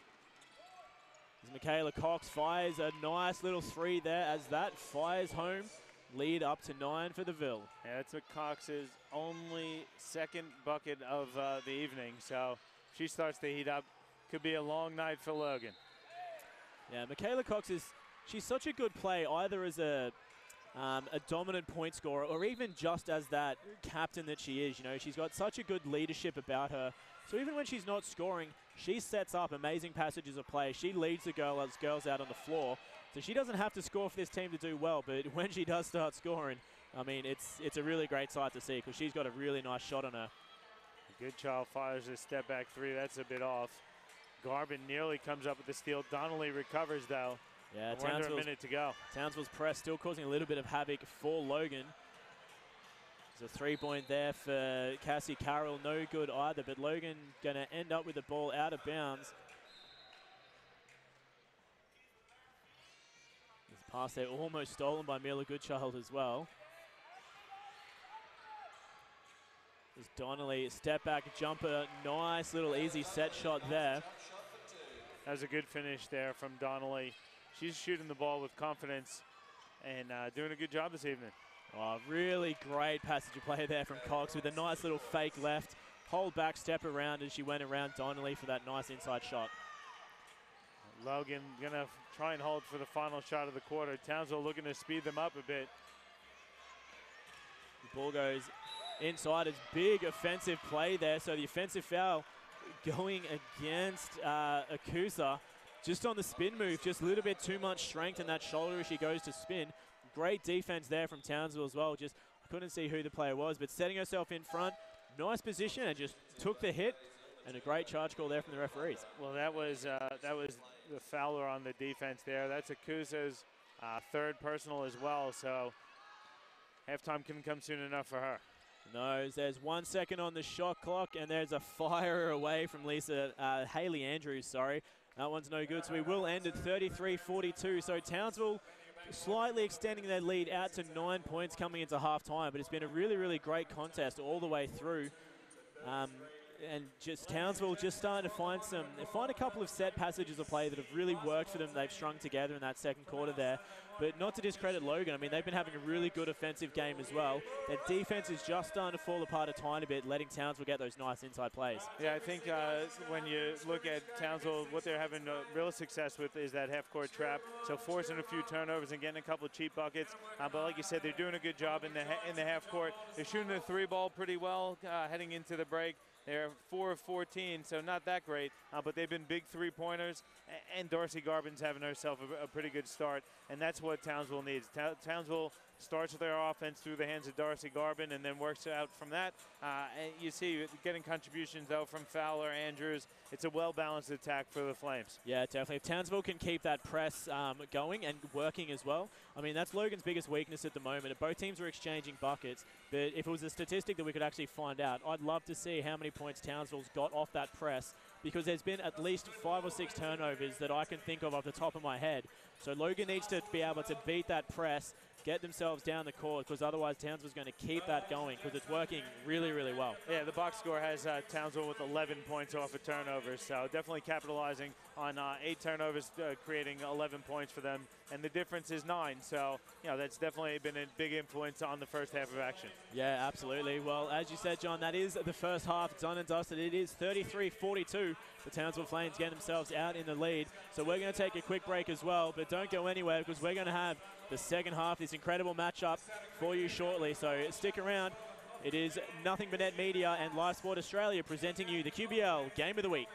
As Michaela Cox fires a nice little 3 there as that fires home. Lead up to 9 for the Ville. Yeah, that's Cox's only second bucket of the evening. So she starts to heat up. Could be a long night for Logan. Yeah, Michaela Cox she's such a good play, either as a dominant point scorer or even just as that captain that she is. You know, she's got such a good leadership about her. So even when she's not scoring, she sets up amazing passages of play. She leads the girls out on the floor. So she doesn't have to score for this team to do well, but when she does start scoring, I mean, it's a really great sight to see because she's got a really nice shot on her. Goodchild fires a step back three. That's a bit off. Garbin nearly comes up with the steal. Donnelly recovers, though. Yeah, We're under a minute to go. Townsville's press still causing a little bit of havoc for Logan. There's a 3-point there for Cassie Carroll. No good either, but Logan going to end up with the ball out of bounds. This pass there almost stolen by Mila Goodchild as well. There's Donnelly, step back jumper, nice little easy set shot there. That was a good finish there from Donnelly. She's shooting the ball with confidence and doing a good job this evening. Oh, really great passage of play there from Cox with a nice little fake left, hold back, step around as she went around Donnelly for that nice inside shot. Logan gonna try and hold for the final shot of the quarter. Townsville looking to speed them up a bit. The ball goes inside. It's big offensive play there. So the offensive foul going against Akusa. Just on the spin move, just a little bit too much strength in that shoulder as she goes to spin. Great defense there from Townsville as well. Just couldn't see who the player was, but setting herself in front. Nice position and just took the hit. And a great charge call there from the referees. Well, that was the fouler on the defense there. That's Akusa's third personal as well. So halftime couldn't come soon enough for her. No, there's 1 second on the shot clock, and there's a fire away from Haley Andrews, sorry. That one's no good, so we will end at 33-42. So Townsville slightly extending their lead out to 9 points coming into halftime, but it's been a really, really great contest all the way through. And just Townsville just starting to find a couple of set passages of play that have really worked for them. They've strung together in that second quarter there. But not to discredit Logan, I mean, they've been having a really good offensive game as well. Their defense is just starting to fall apart a tiny bit, letting Townsville get those nice inside plays. Yeah, I think when you look at Townsville, what they're having real success with is that half-court trap. So forcing a few turnovers and getting a couple of cheap buckets. But like you said, they're doing a good job in the half-court. They're shooting the three ball pretty well heading into the break. They're 4 of 14, so not that great, but they've been big three-pointers, and Darcy Garbin's having herself a pretty good start, and that's what Townsville needs. Townsville starts with their offense through the hands of Darcy Garbin and then works out from that. And you see getting contributions, though, from Fowler, Andrews. It's a well-balanced attack for the Flames. Yeah, definitely. If Townsville can keep that press going and working as well, I mean, that's Logan's biggest weakness at the moment. Both teams are exchanging buckets, but if it was a statistic that we could actually find out, I'd love to see how many points Townsville's got off that press, because there's been at least 5 or 6 turnovers that I can think of off the top of my head. So Logan needs to be able to beat that press, get themselves down the court, because otherwise Townsville's going to keep that going because it's working really, really well. Yeah, the box score has Townsville with 11 points off of turnovers, so definitely capitalizing on 8 turnovers, creating 11 points for them, and the difference is 9. So, you know, that's definitely been a big influence on the first half of action. Yeah, absolutely. Well, as you said, John, that is the first half done and dusted. It is 33-42. The Townsville Flames get themselves out in the lead. So we're going to take a quick break as well, but don't go anywhere because we're going to have the second half, this incredible matchup for you shortly. So stick around. It is Nothing But Net Media and Live Sport Australia presenting you the QBL Game of the Week.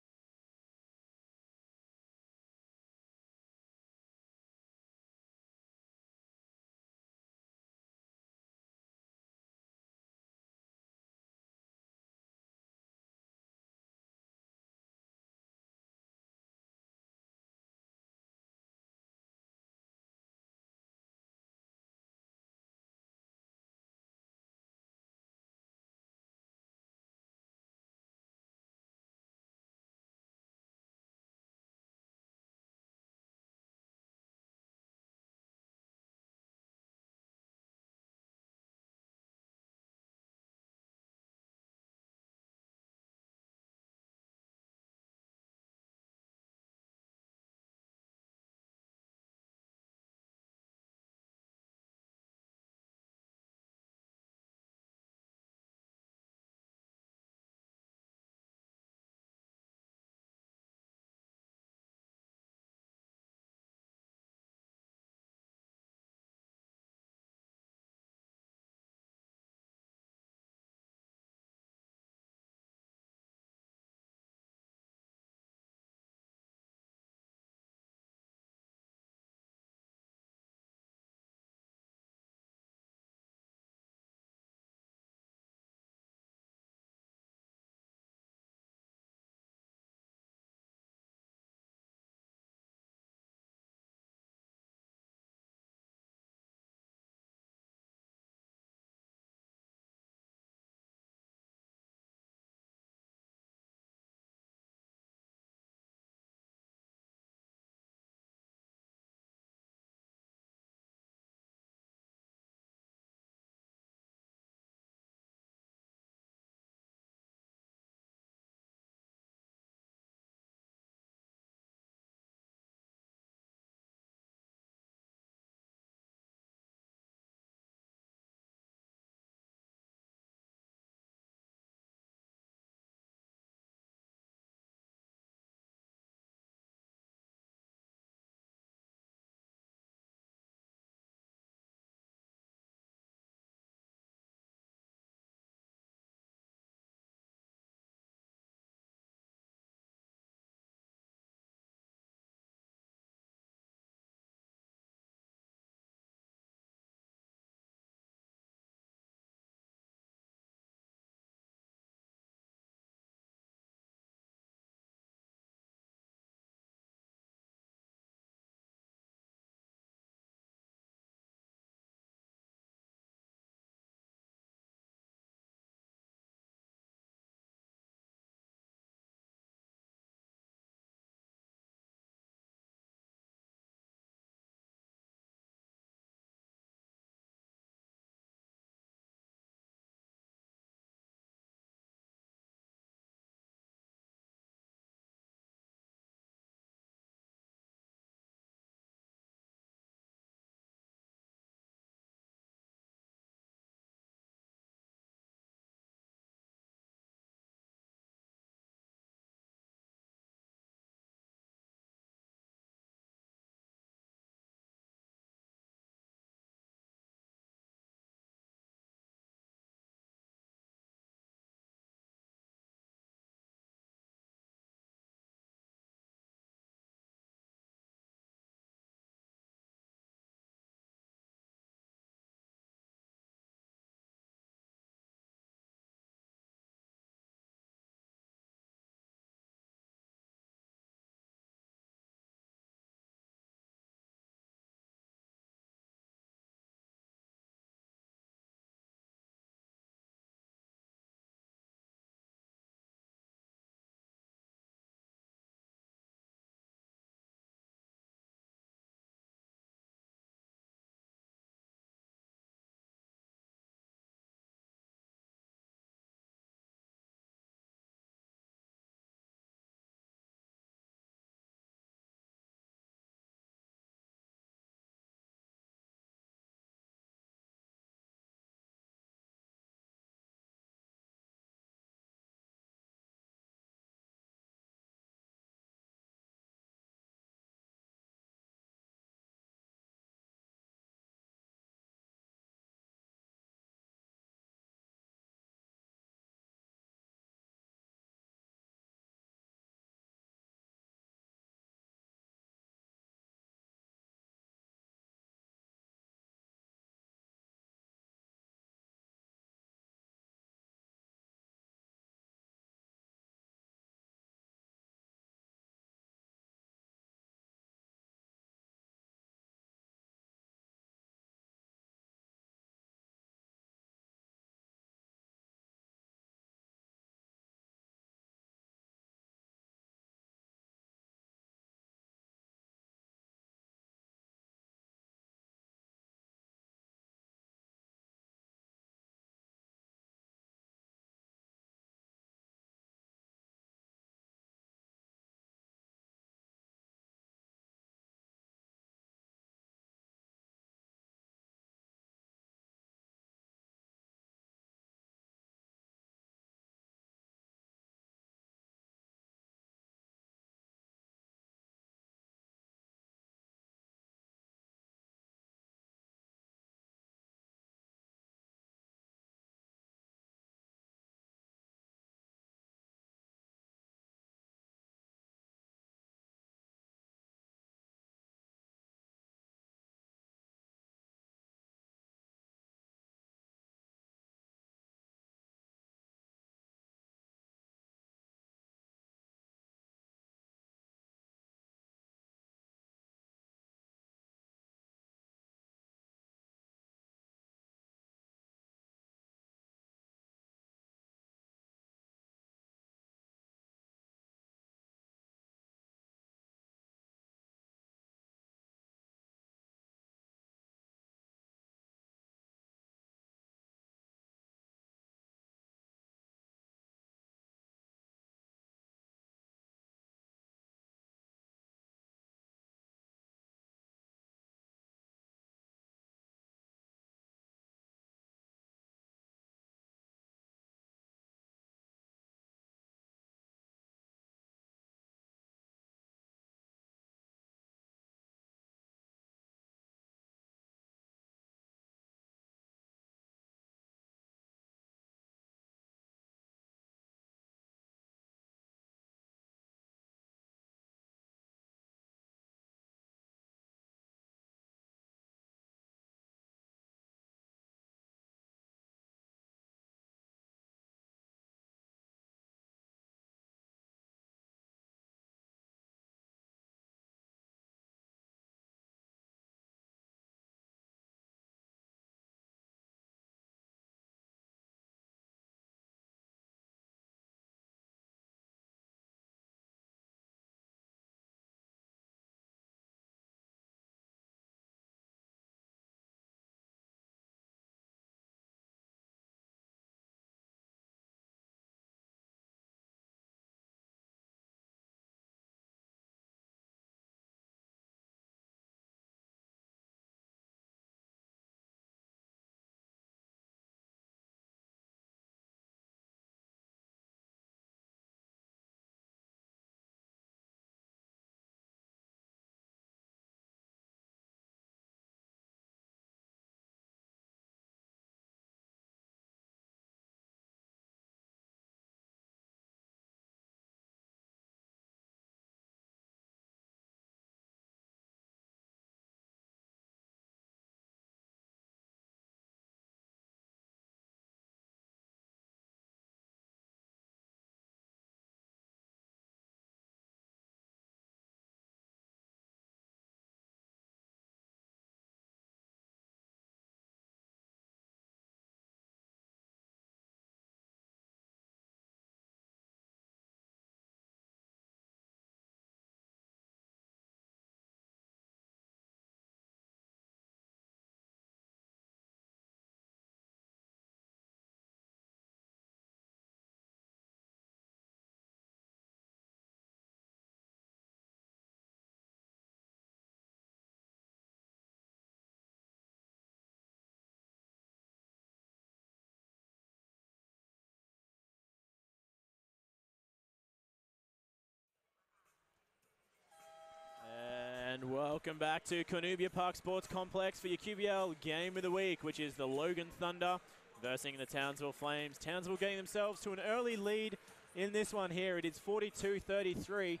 And welcome back to Cornubia Park Sports Complex for your QBL Game of the Week, which is the Logan Thunder versus the Townsville Flames. Townsville getting themselves to an early lead in this one here. It is 42-33,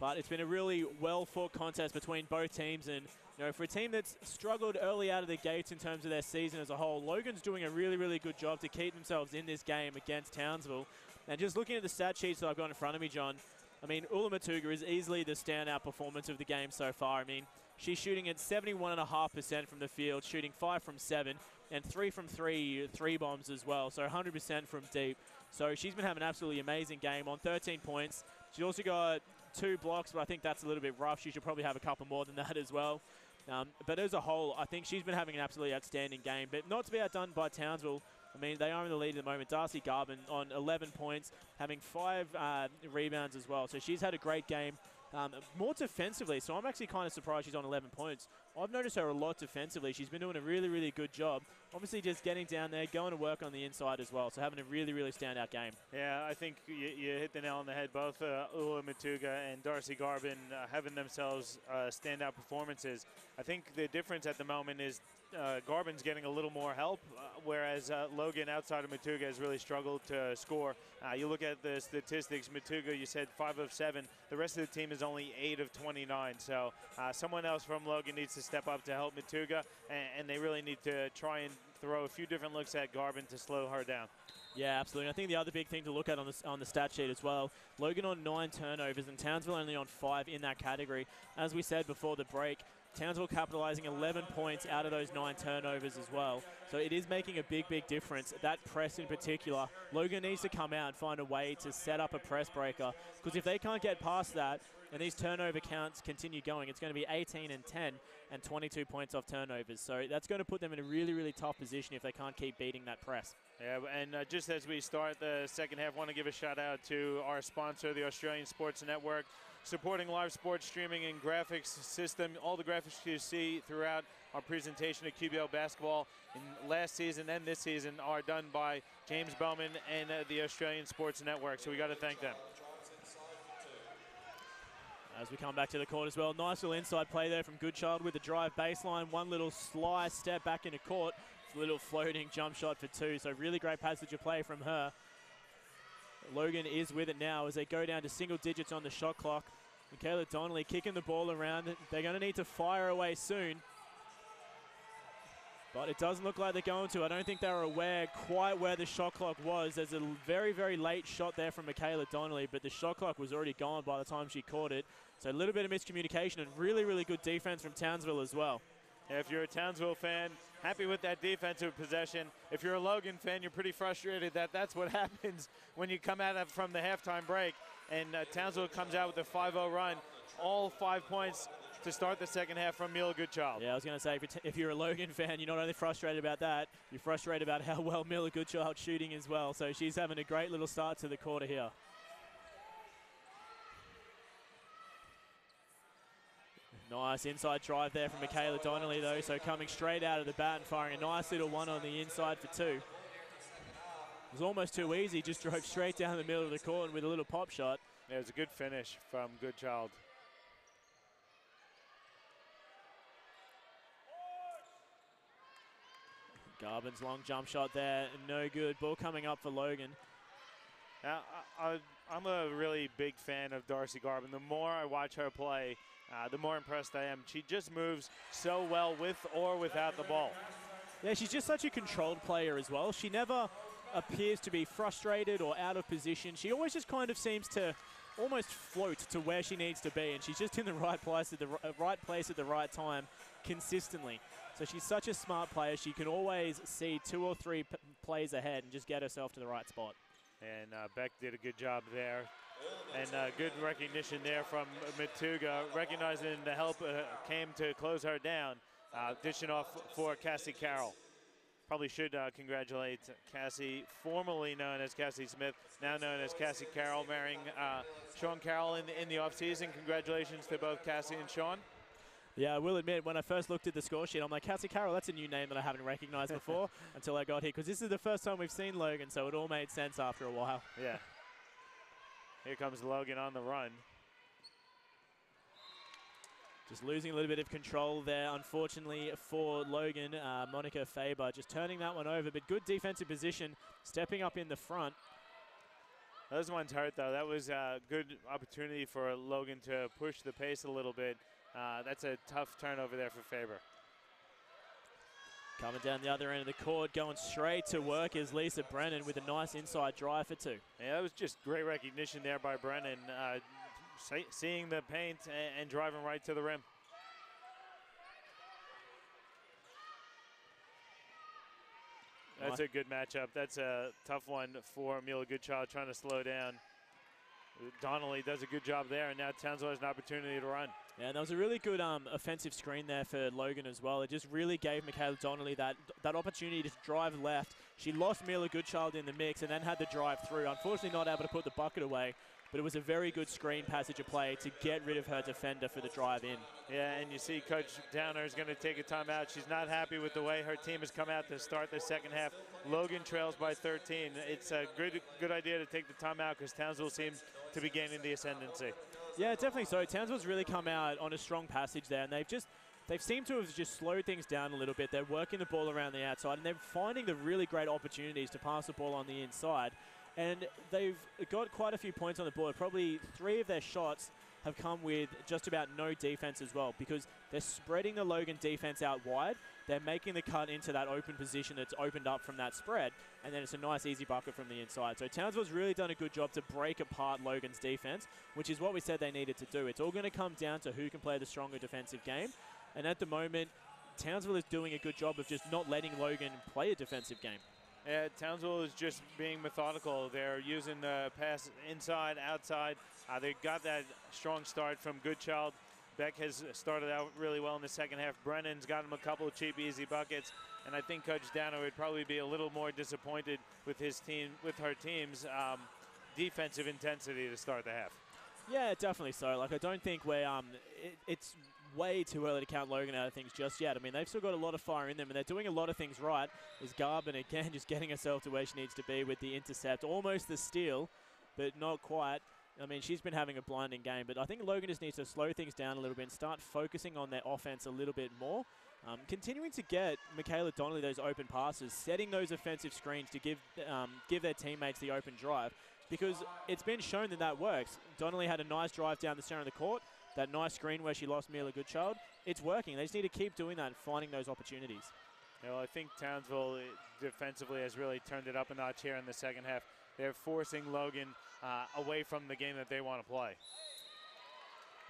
but it's been a really well-fought contest between both teams. And you know, for a team that's struggled early out of the gates in terms of their season as a whole, Logan's doing a really, really good job to keep themselves in this game against Townsville. And just looking at the stat sheets that I've got in front of me, John, I mean, Ula Matuga is easily the standout performance of the game so far. I mean, she's shooting at 71.5% from the field, shooting 5 from 7, and 3 from 3 bombs as well, so 100% from deep. So she's been having an absolutely amazing game on 13 points. She's also got 2 blocks, but I think that's a little bit rough. She should probably have a couple more than that as well. But as a whole, I think she's been having an absolutely outstanding game, but not to be outdone by Townsville. I mean, they are in the lead at the moment. Darcy Garvin on 11 points, having 5 rebounds as well. So she's had a great game, more defensively. So I'm actually kind of surprised she's on 11 points. I've noticed her a lot defensively. She's been doing a really, really good job. Obviously just getting down there, going to work on the inside as well. So having a really, really standout game. Yeah, I think you hit the nail on the head. Both Ula Matuga and Darcy Garvin having themselves standout performances. I think the difference at the moment is Garvin's getting a little more help, whereas Logan, outside of Matuga, has really struggled to score. You look at the statistics, Matuga, you said 5 of 7. The rest of the team is only 8 of 29. So someone else from Logan needs to step up to help Matuga, and they really need to try and throw a few different looks at Garvin to slow her down. Yeah, absolutely. I think the other big thing to look at on the stat sheet as well, Logan on 9 turnovers and Townsville only on 5 in that category. As we said before the break, Townsville capitalizing 11 points out of those 9 turnovers as well. So it is making a big, big difference. That press in particular, Logan needs to come out and find a way to set up a press breaker, because if they can't get past that and these turnover counts continue going, it's going to be 18 and 10 and 22 points off turnovers. So that's going to put them in a really, really tough position if they can't keep beating that press. Yeah, and just as we start the second half, I want to give a shout out to our sponsor, the Australian Sports Network, supporting live sports streaming and graphics system. All the graphics you see throughout our presentation of QBL basketball in last season and this season are done by James Bowman and the Australian Sports Network, so we got to thank them. As we come back to the court as well, nice little inside play there from Goodchild with the drive baseline, one little slice step back into court, a little floating jump shot for 2, so really great passage of play from her. Logan is with it now as they go down to single digits on the shot clock. Michaela Donnelly kicking the ball around. They're going to need to fire away soon, but it doesn't look like they're going to. I don't think they were aware quite where the shot clock was. There's a very, very late shot there from Michaela Donnelly, but the shot clock was already gone by the time she caught it. So a little bit of miscommunication and really, really good defense from Townsville as well. Yeah, if you're a Townsville fan, happy with that defensive possession. If you're a Logan fan, you're pretty frustrated that that's what happens when you come out from the halftime break. And Townsville comes out with a 5-0 run, all 5 points to start the second half from Mila Goodchild. Yeah, I was going to say, if you're a Logan fan, you're not only frustrated about that, you're frustrated about how well Mila Goodchild's shooting as well. So she's having a great little start to the quarter here. Nice inside drive there from Michaela Donnelly, though, so coming straight out of the bat and firing a nice little one on the inside for 2. It was almost too easy, just drove straight down the middle of the court with a little pop shot. Yeah, it was a good finish from Goodchild. Garvin's long jump shot there, no good. Ball coming up for Logan. Now, I'm a really big fan of Darcy Garvin. The more I watch her play, the more impressed I am. She just moves so well with or without the ball. Yeah, she's just such a controlled player as well. She never appears to be frustrated or out of position. She always just kind of seems to almost float to where she needs to be, and she's just in the right place at the right time consistently. So she's such a smart player. She can always see 2 or 3 plays ahead and just get herself to the right spot. And Beck did a good job there. And good recognition there from Matuga, recognizing the help came to close her down, dishing off for Cassie Carroll. Probably should congratulate Cassie, formerly known as Cassie Smith, now known as Cassie Carroll, marrying Sean Carroll in the offseason. Congratulations to both Cassie and Sean. Yeah, I will admit, when I first looked at the score sheet, I'm like, Cassie Carroll, that's a new name that I haven't recognized before until I got here, because this is the first time we've seen Logan, so it all made sense after a while. Yeah. Here comes Logan on the run. Just losing a little bit of control there, unfortunately, for Logan. Monica Faber just turning that one over, but good defensive position, stepping up in the front. Those ones hurt, though. That was a good opportunity for Logan to push the pace a little bit. That's a tough turnover there for Faber. Coming down the other end of the court, going straight to work is Lisa Brennan with a nice inside drive for 2. Yeah, that was just great recognition there by Brennan. Seeing the paint and driving right to the rim. That's a good matchup. That's a tough one for Mila Goodchild, trying to slow down. Donnelly does a good job there, and now Townsville has an opportunity to run. Yeah, and that was a really good offensive screen there for Logan as well. It just really gave Michaela Donnelly that opportunity to drive left. She lost Mila Goodchild in the mix and then had the drive through. Unfortunately not able to put the bucket away, but it was a very good screen passage of play to get rid of her defender for the drive in. Yeah, and you see Coach Downer is going to take a timeout. She's not happy with the way her team has come out to start the second half. Logan trails by 13. It's a good idea to take the timeout because Townsville seems to be gaining the ascendancy. Yeah, definitely so. Townsville's really come out on a strong passage there, and they've seemed to have just slowed things down a little bit. They're working the ball around the outside, and they're finding the really great opportunities to pass the ball on the inside. And they've got quite a few points on the board. Probably 3 of their shots have come with just about no defense as well, because they're spreading the Logan defense out wide. They're making the cut into that open position that's opened up from that spread, and then it's a nice easy bucket from the inside. So Townsville's really done a good job to break apart Logan's defense, which is what we said they needed to do. It's all going to come down to who can play the stronger defensive game. And at the moment, Townsville is doing a good job of just not letting Logan play a defensive game. Yeah, Townsville is just being methodical. They're using the pass inside, outside. They got that strong start from Goodchild. Beck has started out really well in the second half. Brennan's got him a couple of cheap, easy buckets. And I think Coach Downer would probably be a little more disappointed with his team, with her team's defensive intensity to start the half. Yeah, definitely so. Like, I don't think it's way too early to count Logan out of things just yet. I mean, they've still got a lot of fire in them, and they're doing a lot of things right. Is Garvin, again, just getting herself to where she needs to be with the intercept. Almost the steal, but not quite. I mean, she's been having a blinding game, but I think Logan just needs to slow things down a little bit and start focusing on their offense a little bit more. Continuing to get Michaela Donnelly those open passes, setting those offensive screens to give their teammates the open drive, because it's been shown that works. Donnelly had a nice drive down the center of the court, that nice screen where she lost Mila Goodchild. It's working. They just need to keep doing that and finding those opportunities. You know, I think Townsville defensively has really turned it up a notch here in the second half. They're forcing Logan away from the game that they want to play.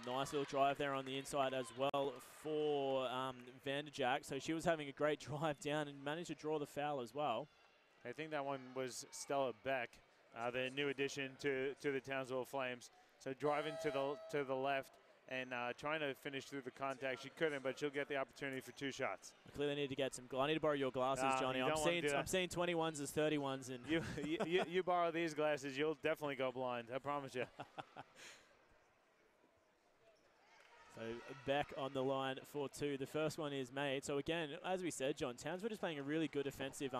Nice little drive there on the inside as well for Vanderjack. So she was having a great drive down and managed to draw the foul as well. I think that one was Stella Beck, the new addition to the Townsville Flames. So driving to the left and trying to finish through the contact. She couldn't, but she'll get the opportunity for 2 shots. I clearly need to get some. I need to borrow your glasses, Johnny. I'm seeing 21s as 31s, and you borrow these glasses, you'll definitely go blind. I promise you. So Beck on the line for 2. The first one is made. So again, as we said, John, Townsville is playing a really good offensive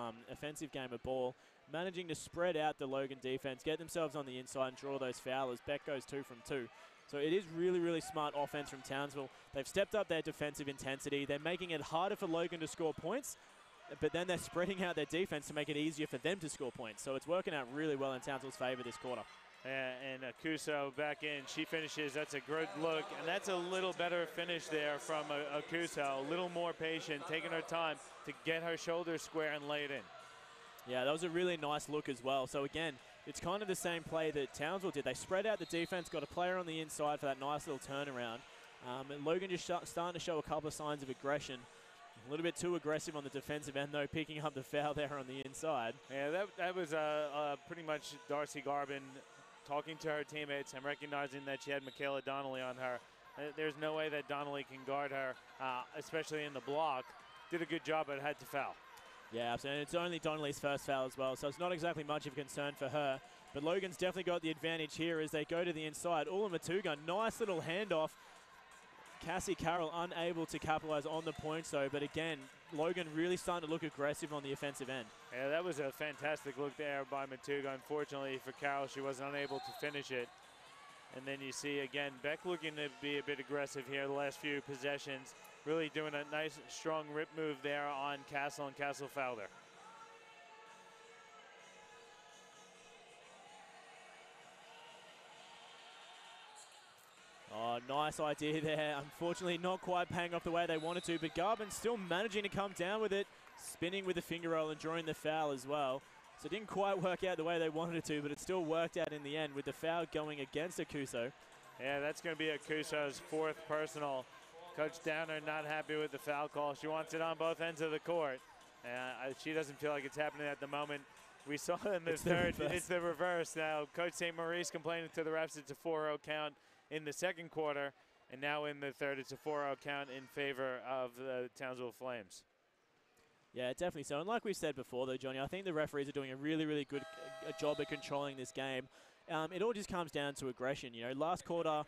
game of ball, managing to spread out the Logan defense, get themselves on the inside and draw those foulers. Beck goes 2 from 2. So it is really, really smart offense from Townsville. They've stepped up their defensive intensity. They're making it harder for Logan to score points, but then they're spreading out their defense to make it easier for them to score points. So it's working out really well in Townsville's favor this quarter. And Akuso back in. She finishes. That's a good look. And that's a little better finish there from Akuso. A little more patient, taking her time to get her shoulders square and lay it in. Yeah, that was a really nice look as well. So again, it's kind of the same play that Townsville did. They spread out the defense, got a player on the inside for that nice little turnaround. And Logan just starting to show a couple of signs of aggression. A little bit too aggressive on the defensive end, though, picking up the foul there on the inside. Yeah, that was pretty much Darcy Garvin talking to her teammates and recognizing that she had Michaela Donnelly on her. There's no way that Donnelly can guard her, especially in the block. Did a good job, but had to foul. Yeah, absolutely. And it's only Donnelly's first foul as well, so it's not exactly much of a concern for her. But Logan's definitely got the advantage here as they go to the inside. Ula Matuga, nice little handoff. Cassie Carroll unable to capitalize on the points, though. But again, Logan really starting to look aggressive on the offensive end. Yeah, that was a fantastic look there by Matuga. Unfortunately for Carroll, she was unable to finish it. And then you see, again, Beck looking to be a bit aggressive here the last few possessions. Really doing a nice, strong rip move there on Castle, and Castle fouled her. Oh, nice idea there. Unfortunately, not quite paying off the way they wanted to, but Garvin still managing to come down with it, spinning with the finger roll and drawing the foul as well. So it didn't quite work out the way they wanted it to, but it still worked out in the end with the foul going against Akuso. Yeah, that's going to be Akuso's 4th personal. Coach Downer not happy with the foul call. She wants it on both ends of the court. She doesn't feel like it's happening at the moment. We saw in the third, it's the reverse. Now, Coach St. Maurice complaining to the refs it's a 4-0 count in the second quarter, and now in the third, it's a 4-0 count in favor of the Townsville Flames. Yeah, definitely so. And like we said before, though, Johnny, I think the referees are doing a really, really good job at controlling this game. It all just comes down to aggression. You know, last quarter,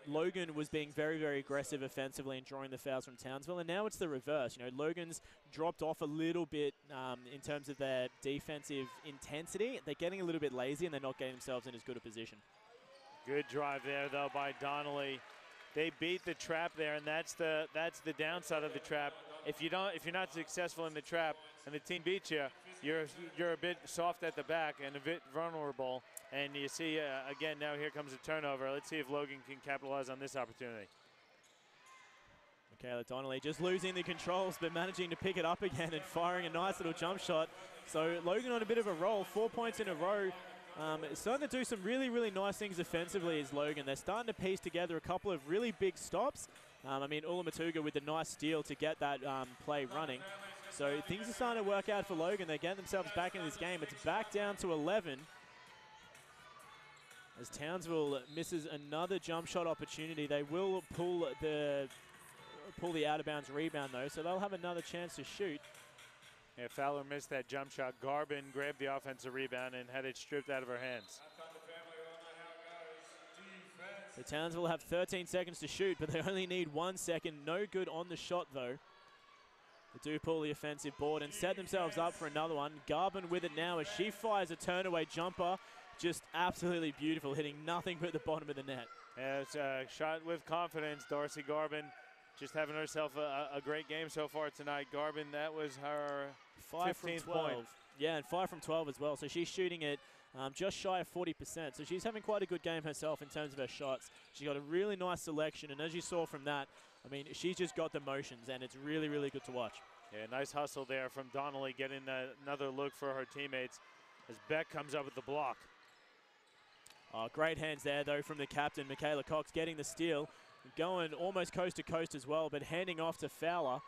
Logan was being very, very aggressive offensively and drawing the fouls from Townsville, and now it's the reverse. You know, Logan's dropped off a little bit in terms of their defensive intensity. They're getting a little bit lazy, and they're not getting themselves in as good a position. Good drive there, though, by Donnelly. They beat the trap there, and that's the downside of the trap. If you're not successful in the trap and the team beats you, you're a bit soft at the back and a bit vulnerable. And you see again now here comes a turnover. Let's see if Logan can capitalize on this opportunity. Michaela Donnelly just losing the controls, but managing to pick it up again and firing a nice little jump shot. So Logan on a bit of a roll, 4 points in a row. Starting to do some really, really nice things offensively is Logan. They're starting to piece together a couple of really big stops. I mean, Ulamatuga with the nice steal to get that play running. So things are starting to work out for Logan. They get themselves back in this game. It's back down to 11. As Townsville misses another jump shot opportunity, they will pull the out of bounds rebound though, so they'll have another chance to shoot. Yeah, Fowler missed that jump shot. Garbin grabbed the offensive rebound and had it stripped out of her hands. The Townsville have 13 seconds to shoot, but they only need 1 second. No good on the shot though. They do pull the offensive board and set themselves up for another one. Garbin with it now as she fires a turnaway jumper. Just absolutely beautiful, hitting nothing but the bottom of the net. Yeah, it's a shot with confidence. Darcy Garbin just having herself a great game so far tonight. Garbin, that was her 5 from 15th 12. point. Yeah, and 5 from 12 as well. So she's shooting it just shy of 40%. So she's having quite a good game herself in terms of her shots. She got a really nice selection, and as you saw from that, I mean, she's just got the motions, and it's really, really good to watch. Yeah, nice hustle there from Donnelly, getting another look for her teammates as Beck comes up with the block. Oh, great hands there, though, from the captain, Michaela Cox, getting the steal. Going almost coast to coast as well, but handing off to Fowler.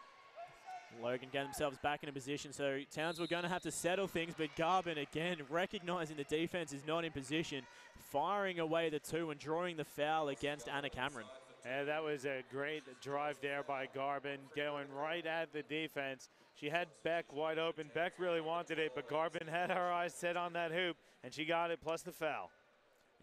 Logan get themselves back in a position, so Townsville going to have to settle things, but Garbin, again, recognizing the defense is not in position, firing away the two and drawing the foul against Anna Cameron. Yeah, that was a great drive there by Garbin, going right at the defense. She had Beck wide open. Beck really wanted it, but Garbin had her eyes set on that hoop, and she got it, plus the foul.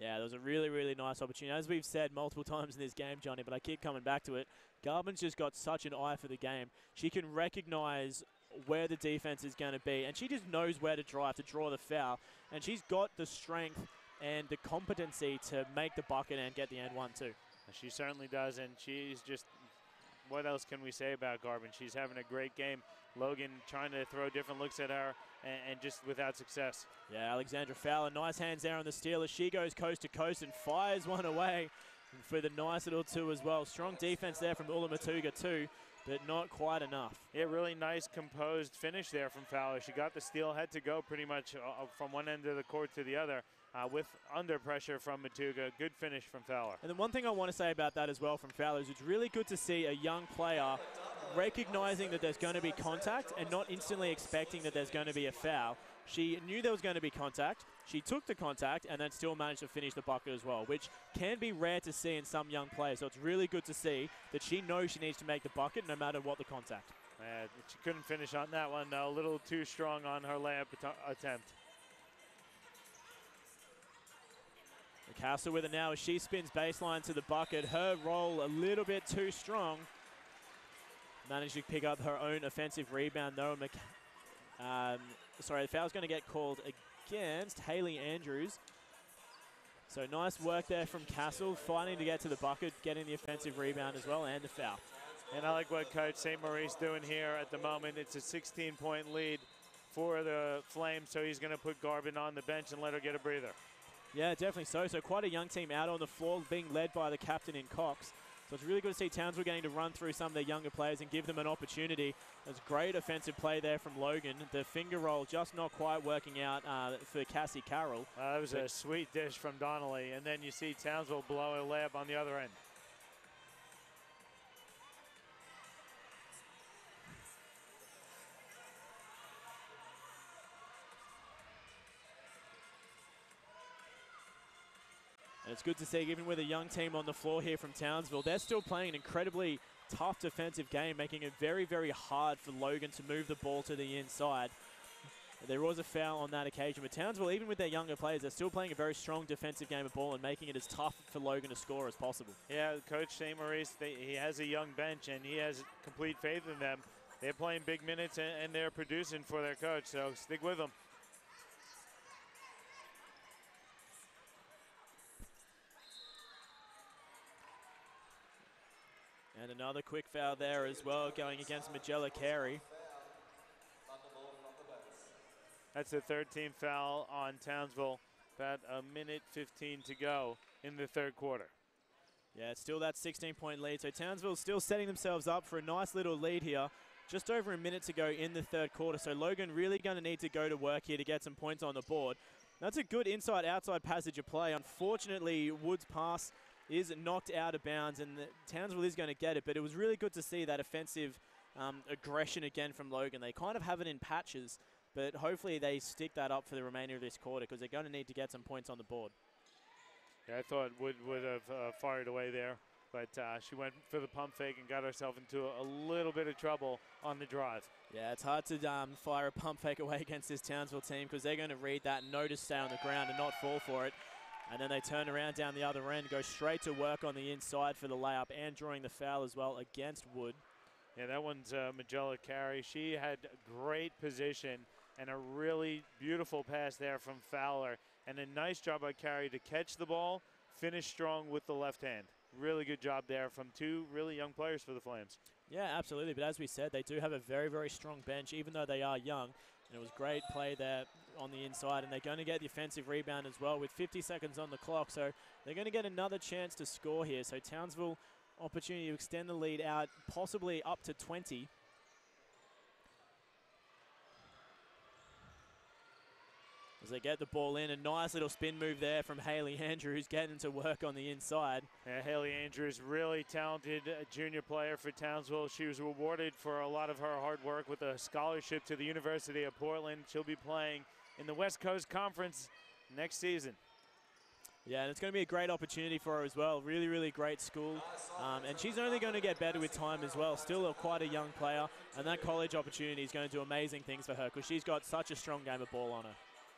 Yeah, there was a really, really nice opportunity. As we've said multiple times in this game, Johnny, but I keep coming back to it, Garbin's just got such an eye for the game. She can recognize where the defense is going to be, and she just knows where to drive to draw the foul. And she's got the strength and the competency to make the bucket and get the and one too. She certainly does, and she's just, what else can we say about Garbin? She's having a great game. Logan trying to throw different looks at her and just without success. Yeah, Alexandra Fowler, nice hands there on the steal as she goes coast to coast and fires one away for the nice little two as well. Strong defense there from Ulamatuga too, but not quite enough. Yeah, really nice composed finish there from Fowler. She got the steal, had to go pretty much from one end of the court to the other. With under pressure from Matuga. Good finish from Fowler. And then one thing I want to say about that as well from Fowler is it's really good to see a young player recognizing that there's going to be contact and not instantly expecting that there's going to be a foul. She knew there was going to be contact. She took the contact and then still managed to finish the bucket as well, which can be rare to see in some young players. So it's really good to see that she knows she needs to make the bucket no matter what the contact. She couldn't finish on that one. A little too strong on her layup attempt. Castle with it now as she spins baseline to the bucket. Her roll a little bit too strong. Managed to pick up her own offensive rebound though. Sorry, the foul's going to get called against Haley Andrews. So nice work there from Castle, fighting to get to the bucket, getting the offensive rebound as well, and the foul. And I like what Coach St. Maurice doing here at the moment. It's a 16-point lead for the Flames, so he's going to put Garvin on the bench and let her get a breather. Yeah, definitely so. So quite a young team out on the floor, being led by the captain in Cox. So it's really good to see Townsville getting to run through some of their younger players and give them an opportunity. There's great offensive play there from Logan. The finger roll just not quite working out for Cassie Carroll. That was a sweet dish from Donnelly, and then you see Townsville blow a layup on the other end. And it's good to see, even with a young team on the floor here from Townsville, they're still playing an incredibly tough defensive game, making it very, very hard for Logan to move the ball to the inside. There was a foul on that occasion, but Townsville, even with their younger players, they're still playing a very strong defensive game of ball and making it as tough for Logan to score as possible. Yeah, Coach St. Maurice, he has a young bench, and he has complete faith in them. They're playing big minutes, and they're producing for their coach, so stick with them. And another quick foul there as well, going against Magella Carey. That's the third team foul on Townsville. About a minute 15 to go in the third quarter. Yeah, it's still that 16-point lead. So Townsville's still setting themselves up for a nice little lead here. Just over a minute to go in the third quarter. So Logan really going to need to go to work here to get some points on the board. That's a good inside-outside passage of play. Unfortunately, Wood's pass is knocked out of bounds, and Townsville is going to get it. But it was really good to see that offensive aggression again from Logan. They kind of have it in patches, but hopefully they stick that up for the remainder of this quarter because they're going to need to get some points on the board. Yeah, I thought Wood would have fired away there, but she went for the pump fake and got herself into a little bit of trouble on the drive. Yeah, it's hard to fire a pump fake away against this Townsville team because they're going to read that and know to stay on the ground and not fall for it. And then they turn around down the other end, go straight to work on the inside for the layup and drawing the foul as well against Wood. Yeah, that one's Magella Carey. She had great position and a really beautiful pass there from Fowler. And a nice job by Carey to catch the ball, finish strong with the left hand. Really good job there from two really young players for the Flames. Yeah, absolutely. But as we said, they do have a very, very strong bench, even though they are young. And it was great play there on the inside. And they're going to get the offensive rebound as well with 50 seconds on the clock. So they're going to get another chance to score here. So Townsville, opportunity to extend the lead out, possibly up to 20. As they get the ball in, a nice little spin move there from Haley Andrews getting to work on the inside. Yeah, Haley Andrews, really talented junior player for Townsville. She was rewarded for a lot of her hard work with a scholarship to the University of Portland. She'll be playing in the West Coast Conference next season. Yeah, and it's going to be a great opportunity for her as well. Really, really great school. And she's only going to get better with time as well. Still quite a young player. And that college opportunity is going to do amazing things for her because she's got such a strong game of ball on her.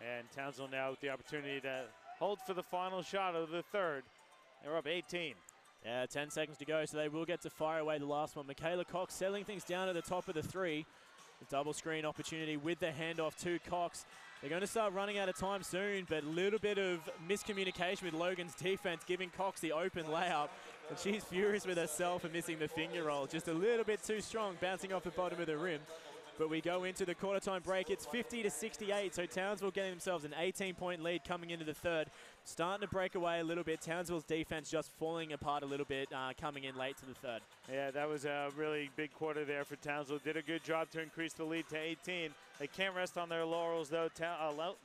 And Townsville now with the opportunity to hold for the final shot of the third. They're up 18. Yeah, 10 seconds to go, so they will get to fire away the last one. Michaela Cox settling things down at the top of the three. The double screen opportunity with the handoff to Cox. They're going to start running out of time soon, but a little bit of miscommunication with Logan's defense, giving Cox the open layup. And she's furious with herself for missing the finger roll. Just a little bit too strong, bouncing off the bottom of the rim. But we go into the quarter time break. It's 50-68, so Townsville getting themselves an 18-point lead coming into the third. Starting to break away a little bit. Townsville's defense just falling apart a little bit coming in late to the third. Yeah, that was a really big quarter there for Townsville. Did a good job to increase the lead to 18. They can't rest on their laurels, though.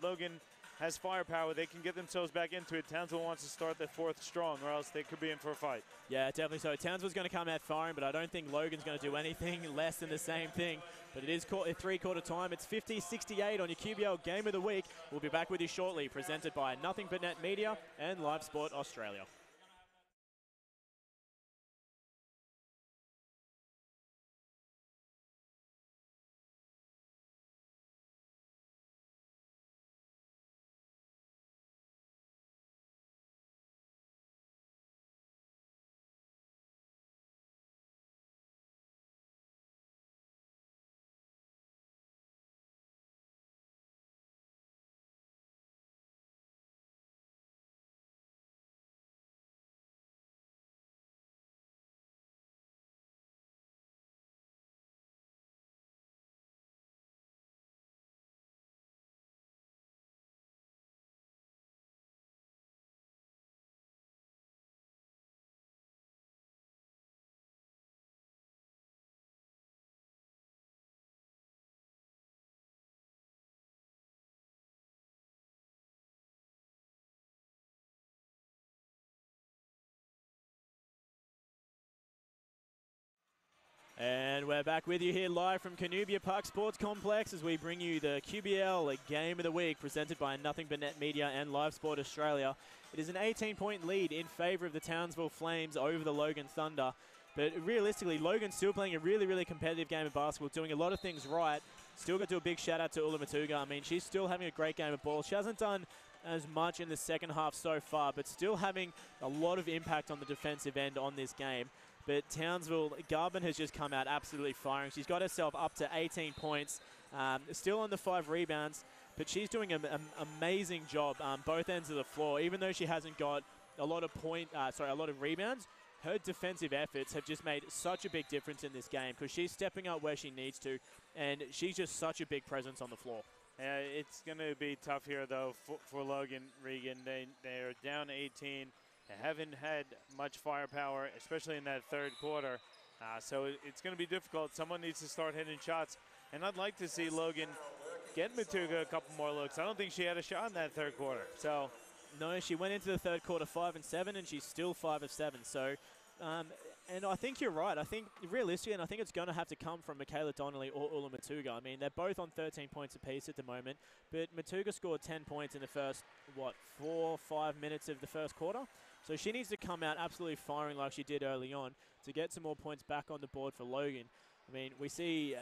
Logan has firepower. They can get themselves back into it. Townsville wants to start the fourth strong, or else they could be in for a fight. Yeah, definitely so. Townsville's going to come out firing, but I don't think Logan's going to do anything less than the same thing. But it is three-quarter time. It's 50-68 on your QBL Game of the Week. We'll be back with you shortly, presented by Nothing But Net Media and Live Sport Australia. And we're back with you here live from Canubia Park Sports Complex as we bring you the QBL Game of the Week presented by Nothing But Net Media and Live Sport Australia. It is an 18-point lead in favour of the Townsville Flames over the Logan Thunder. But realistically, Logan's still playing a really competitive game of basketball, doing a lot of things right. Still got to do a big shout out to Ula Matuga. I mean, she's still having a great game of ball. She hasn't done as much in the second half so far, but still having a lot of impact on the defensive end on this game. But Townsville, Garvin has just come out absolutely firing. She's got herself up to 18 points, still on the 5 rebounds, but she's doing an amazing job both ends of the floor. Even though she hasn't got a lot of rebounds, her defensive efforts have just made such a big difference in this game because she's stepping up where she needs to, and she's just such a big presence on the floor. It's going to be tough here, though, for Logan Regan. They're down 18. They haven't had much firepower, especially in that third quarter. So it's going to be difficult. Someone needs to start hitting shots. And I'd like to see Logan get Matuga a couple more looks. I don't think she had a shot in that third quarter. So no, she went into the third quarter 5 and 7, and she's still 5 of 7. So, and I think you're right. I think realistically, and I think it's going to have to come from Michaela Donnelly or Ula Matuga. I mean, they're both on 13 points apiece at the moment, but Matuga scored 10 points in the first, 4 or 5 minutes of the first quarter. So she needs to come out absolutely firing like she did early on to get some more points back on the board for Logan. I mean, we see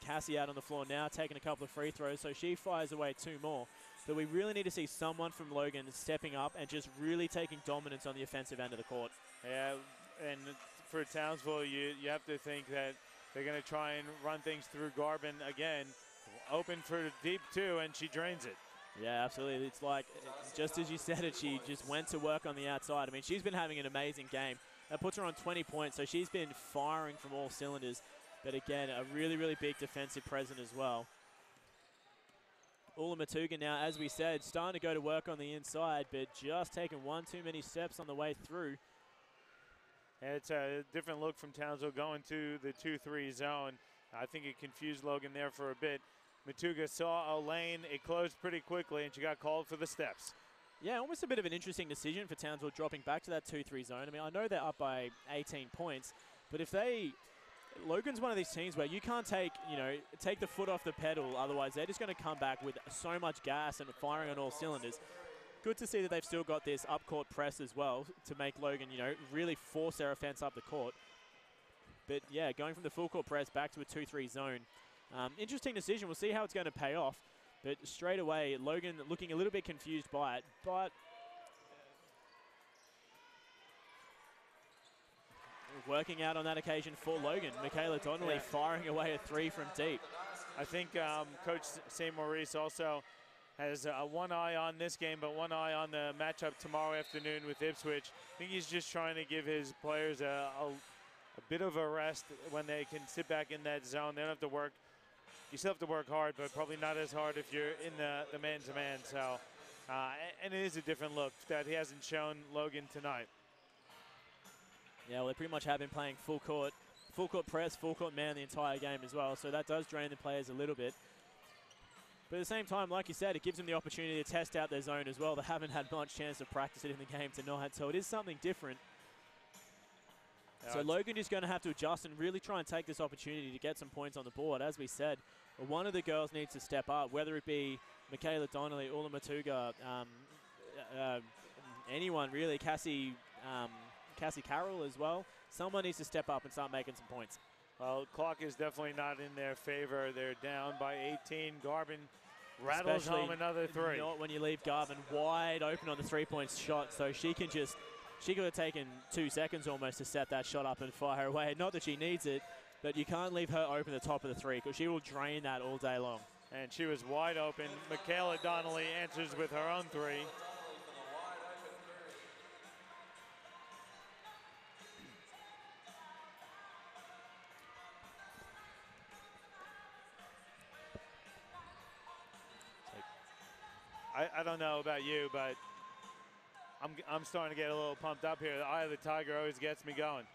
Cassie out on the floor now taking a couple of free throws, so she fires away 2 more. But we really need to see someone from Logan stepping up and just really taking dominance on the offensive end of the court. Yeah, and for Townsville, you have to think that they're going to try and run things through Garvin again. Open for deep 2, and she drains it. Yeah, absolutely. It's like, just as you said it, she just went to work on the outside. I mean, she's been having an amazing game. That puts her on 20 points, so she's been firing from all cylinders. But again, a really big defensive presence as well. Ula Matuga now, as we said, starting to go to work on the inside, but just taking one too many steps on the way through. And it's a different look from Townsville going to the 2-3 zone. I think it confused Logan there for a bit. Matuga saw a lane, it closed pretty quickly, and she got called for the steps. Yeah, almost a bit of an interesting decision for Townsville dropping back to that 2-3 zone. I mean, I know they're up by 18 points, but if Logan's one of these teams where you can't take the foot off the pedal, otherwise they're just going to come back with so much gas and firing on all cylinders. Good to see that they've still got this up-court press as well to make Logan, really force their offense up the court. But yeah, going from the full court press back to a 2-3 zone. Interesting decision. We'll see how it's going to pay off. But straight away, Logan looking a little bit confused by it. But working out on that occasion for Logan. Michaela Donnelly firing away a 3 from deep. I think Coach St. Maurice also has one eye on this game, but one eye on the matchup tomorrow afternoon with Ipswich. I think he's just trying to give his players a bit of a rest when they can sit back in that zone. They don't have to work. You still have to work hard, but probably not as hard if you're in the man-to-man. So, and it is a different look that he hasn't shown Logan tonight. Yeah, well, they pretty much have been playing full court press, full court man the entire game as well. So that does drain the players a little bit. But at the same time, like you said, it gives them the opportunity to test out their zone as well. They haven't had much chance to practice it in the game tonight, so it is something different. So Logan is going to have to adjust and really try and take this opportunity to get some points on the board. As we said, one of the girls needs to step up, whether it be Michaela Donnelly, Ula Matuga, anyone really, Cassie Carroll as well. Someone needs to step up and start making some points. Well, clock is definitely not in their favor. They're down by 18. Garvin rattles home another 3. Not when you leave Garvin wide open on the 3-point shot, so she could have taken 2 seconds almost to set that shot up and fire away. Not that she needs it, but you can't leave her open the top of the 3 because she will drain that all day long. And she was wide open. Michaela Donnelly answers with her own 3. I don't know about you, but I'm starting to get a little pumped up here. The Eye of the Tiger always gets me going.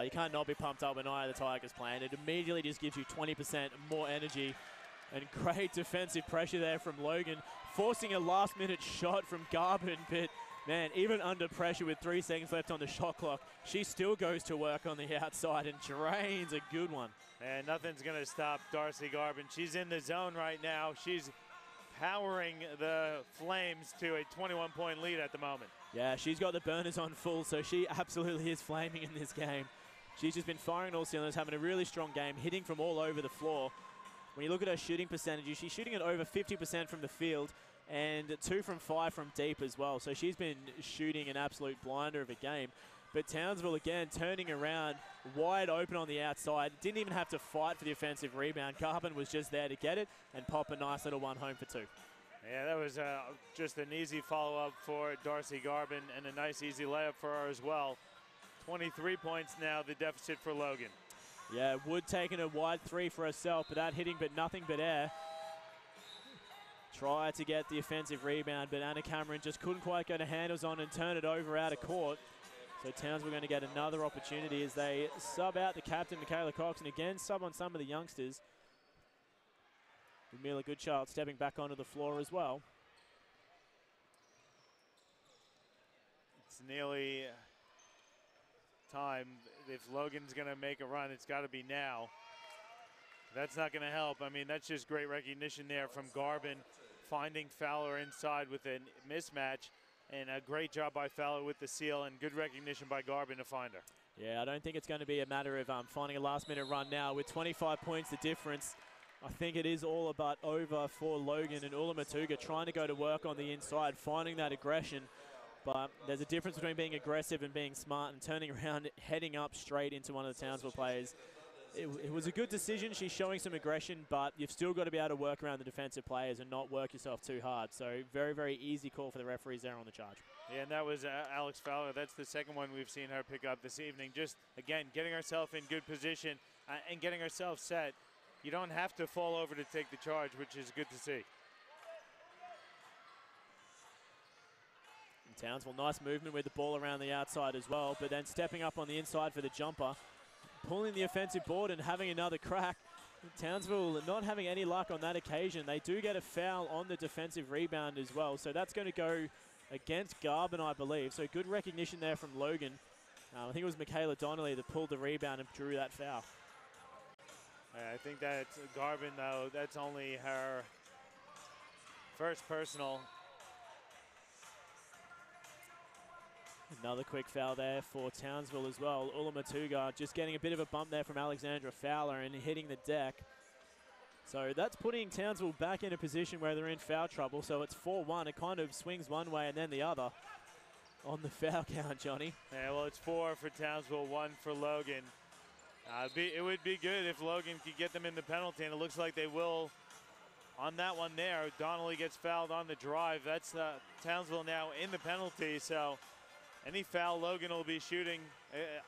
You can't not be pumped up when Eye of the Tiger's playing. It immediately just gives you 20% more energy. And great defensive pressure there from Logan, forcing a last-minute shot from Garvin. But Man, even under pressure with 3 seconds left on the shot clock, she still goes to work on the outside and drains a good one. And nothing's going to stop Darcy Garvin. She's in the zone right now. She's powering the Flames to a 21-point lead at the moment. Yeah, she's got the burners on full, so she absolutely is flaming in this game. She's just been firing all cylinders, having a really strong game, hitting from all over the floor. When you look at her shooting percentages, she's shooting at over 50% from the field and 2 from 5 from deep as well. So she's been shooting an absolute blinder of a game. But Townsville, again, turning around, wide open on the outside. Didn't even have to fight for the offensive rebound. Garvin was just there to get it and pop a nice little one home for 2. Yeah, that was just an easy follow-up for Darcy Garvin and a nice, easy layup for her as well. 23 points now, the deficit for Logan. Yeah, Wood taking a wide 3 for herself, but that hitting but nothing but air. Try to get the offensive rebound, but Anna Cameron just couldn't quite get her handles on and turn it over out of court. So Townsville going to get another opportunity as they sub out the captain, Michaela Cox, and again sub on some of the youngsters. Mila Goodchild stepping back onto the floor as well. It's nearly time. If Logan's going to make a run, it's got to be now. That's not going to help. I mean, that's just great recognition there from Garvin, finding Fowler inside with a mismatch, and a great job by Fowler with the seal, and good recognition by Garvin to find her. Yeah, I don't think it's going to be a matter of finding a last-minute run now. With 25 points the difference, I think it is all about over for Logan and Ula Matuga trying to go to work on the inside, finding that aggression. But there's a difference between being aggressive and being smart and turning around, heading up straight into one of the Townsville players. It was a good decision. She's showing some aggression, but you've still got to be able to work around the defensive players and not work yourself too hard. So very, very easy call for the referees there on the charge. Yeah, and that was Alex Fowler. That's the second one we've seen her pick up this evening. Just, again, getting herself in good position and getting herself set. You don't have to fall over to take the charge, which is good to see. And Townsville, nice movement with the ball around the outside as well, but then stepping up on the inside for the jumper, pulling the offensive board and having another crack. Townsville not having any luck on that occasion. They do get a foul on the defensive rebound as well, so that's going to go against Garvin, I believe. So good recognition there from Logan. I think it was Michaela Donnelly that pulled the rebound and drew that foul. I think that's Garvin, though. That's only her first personal. Another quick foul there for Townsville as well. Ula Matuga just getting a bit of a bump there from Alexandra Fowler and hitting the deck. So that's putting Townsville back in a position where they're in foul trouble. So it's 4-1. It kind of swings one way and then the other on the foul count, Johnny. Yeah, well, it's 4 for Townsville, 1 for Logan. It would be good if Logan could get them in the penalty, and it looks like they will on that one there. Donnelly gets fouled on the drive. That's Townsville now in the penalty, so any foul Logan will be shooting,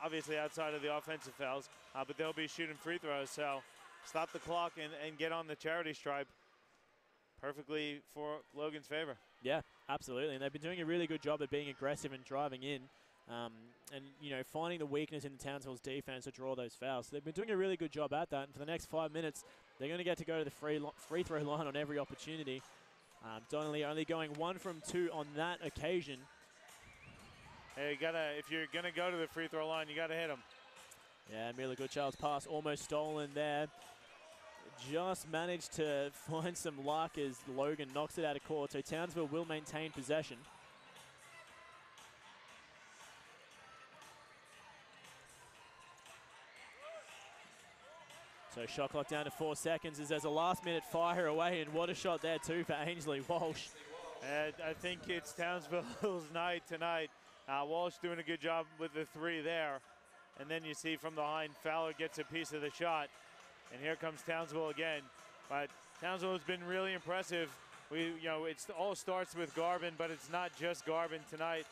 obviously outside of the offensive fouls, but they'll be shooting free throws. So stop the clock and get on the charity stripe. Perfectly for Logan's favor. Yeah, absolutely. And they've been doing a really good job of being aggressive and driving in and, you know, finding the weakness in the Townsville's defense to draw those fouls. So they've been doing a really good job at that. And for the next 5 minutes, they're going to get to go to the free throw line on every opportunity. Donnelly only going 1 from 2 on that occasion. Hey, if you're gonna go to the free throw line, you gotta hit them. Yeah, Mila Goodchild's pass almost stolen there. Just managed to find some luck as Logan knocks it out of court. So Townsville will maintain possession. So shot clock down to 4 seconds as there's a last minute fire away, and what a shot there too for Ainsley Walsh. And I think it's Townsville's night tonight. Walsh doing a good job with the 3 there. And then you see from behind, Fowler gets a piece of the shot. And here comes Townsville again. But Townsville has been really impressive. It all starts with Garvin, but it's not just Garvin tonight.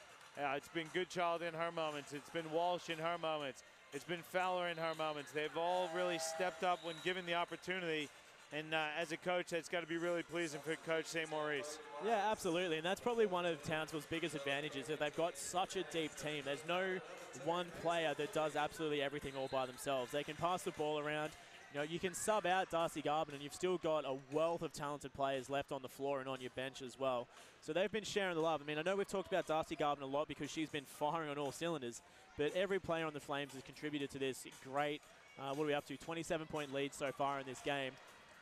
It's been Goodchild in her moments. It's been Walsh in her moments. It's been Fowler in her moments. They've all really stepped up when given the opportunity. And as a coach, that's got to be really pleasing for Coach St. Maurice. Yeah, absolutely. And that's probably one of Townsville's biggest advantages, that they've got such a deep team. There's no one player that does absolutely everything all by themselves. They can pass the ball around. You know, you can sub out Darcy Garvin and you've still got a wealth of talented players left on the floor and on your bench as well. So they've been sharing the love. I mean, I know we've talked about Darcy Garvin a lot because she's been firing on all cylinders, but every player on the Flames has contributed to this great, what are we up to, 27-point lead so far in this game.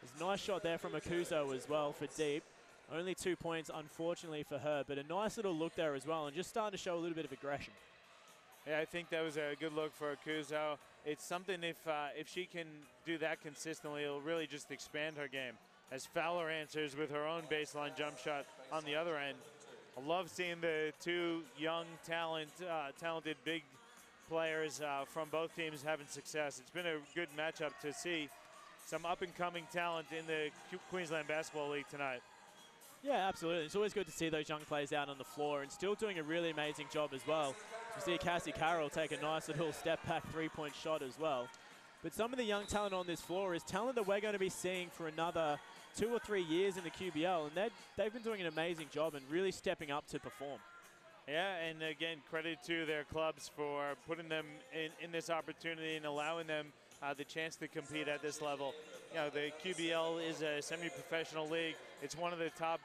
There's a nice shot there from Akuzo as well for deep. Only 2 points, unfortunately, for her, but a nice little look there as well and just starting to show a little bit of aggression. Yeah, I think that was a good look for Akuzo. It's something if she can do that consistently, it'll really just expand her game. As Fowler answers with her own baseline jump shot on the other end. I love seeing the two young, talented big players from both teams having success. It's been a good matchup to see some up-and-coming talent in the Queensland Basketball League tonight. Yeah, absolutely. It's always good to see those young players out on the floor and still doing a really amazing job as well. You see Cassie Carroll take a nice little step-back three-point shot as well. But some of the young talent on this floor is talent that we're going to be seeing for another 2 or 3 years in the QBL, and they've been doing an amazing job and really stepping up to perform. Yeah, and again, credit to their clubs for putting them in this opportunity and allowing them the chance to compete at this level. You know, the QBL is a semi-professional league. It's one of the top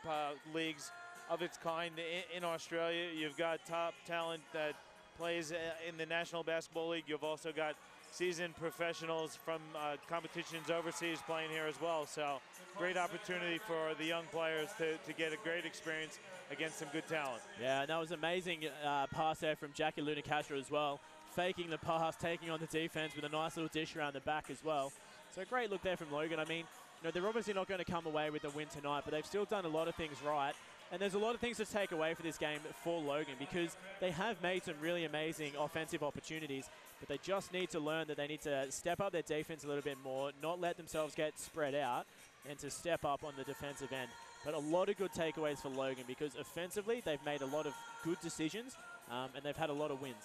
leagues of its kind in Australia. You've got top talent that plays in the National Basketball League. You've also got seasoned professionals from competitions overseas playing here as well. So great opportunity for the young players to get a great experience against some good talent. Yeah, and that was amazing pass there from Jackie Luna Castro as well. Faking the pass, taking on the defense with a nice little dish around the back as well. So a great look there from Logan. I mean, you know, they're obviously not going to come away with the win tonight, but they've still done a lot of things right. And there's a lot of things to take away for this game for Logan because they have made some really amazing offensive opportunities, but they just need to learn that they need to step up their defense a little bit more, not let themselves get spread out, and to step up on the defensive end. But a lot of good takeaways for Logan because offensively they've made a lot of good decisions and they've had a lot of wins.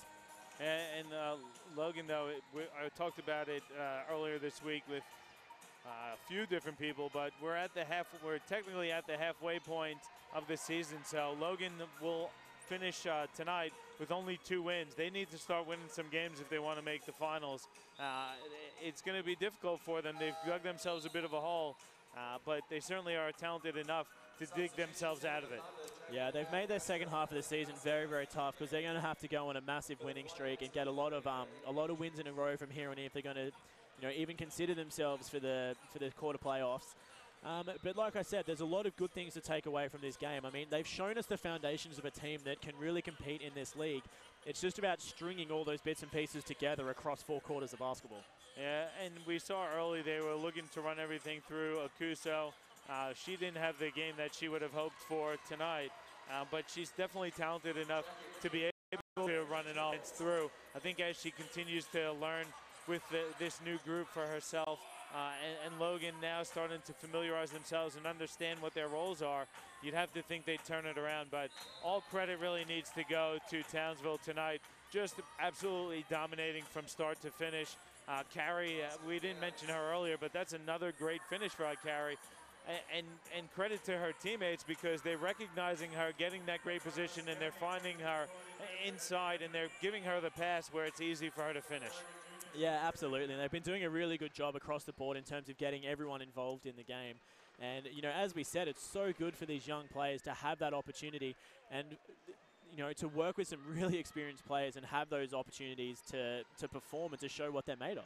And Logan, though, I talked about it earlier this week with a few different people, but we're technically at the halfway point of the season. So Logan will finish tonight with only 2 wins. They need to start winning some games if they want to make the finals. It's going to be difficult for them. They've dug themselves a bit of a hole, but they certainly are talented enough to dig themselves out of it. Yeah, they've made their second half of the season very, very tough because they're going to have to go on a massive winning streak and get a lot of wins in a row from here on in if they're going to, you know, even consider themselves for the quarter playoffs. But like I said, there's a lot of good things to take away from this game. I mean, they've shown us the foundations of a team that can really compete in this league. It's just about stringing all those bits and pieces together across 4 quarters of basketball. Yeah, and we saw early they were looking to run everything through Akuso. She didn't have the game that she would have hoped for tonight, but she's definitely talented enough to be able to run it all through. I think as she continues to learn with this new group for herself, and Logan now starting to familiarize themselves and understand what their roles are, you'd have to think they'd turn it around. But all credit really needs to go to Townsville tonight, just absolutely dominating from start to finish. Carrie, we didn't mention her earlier, but that's another great finish for Carrie. And credit to her teammates because they're recognizing her, getting that great position, and they're finding her inside, and they're giving her the pass where it's easy for her to finish. Yeah, absolutely. And they've been doing a really good job across the board in terms of getting everyone involved in the game. And, you know, as we said, it's so good for these young players to have that opportunity and, you know, to work with some really experienced players and have those opportunities to perform and to show what they're made of.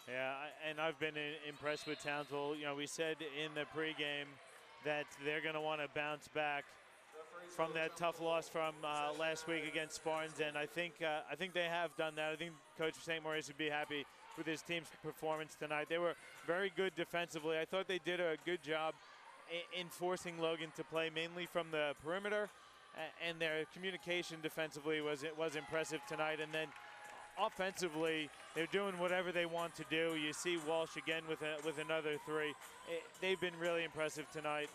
Yeah, and I've been impressed with Townsville. You know, we said in the pregame that they're going to want to bounce back from that tough loss from last week against Spartans, and I think they have done that. I think Coach St. Maurice would be happy with his team's performance tonight. They were very good defensively. I thought they did a good job in forcing Logan to play mainly from the perimeter, and their communication defensively was impressive tonight. And then offensively, they're doing whatever they want to do. You see Walsh again with another 3. They've been really impressive tonight.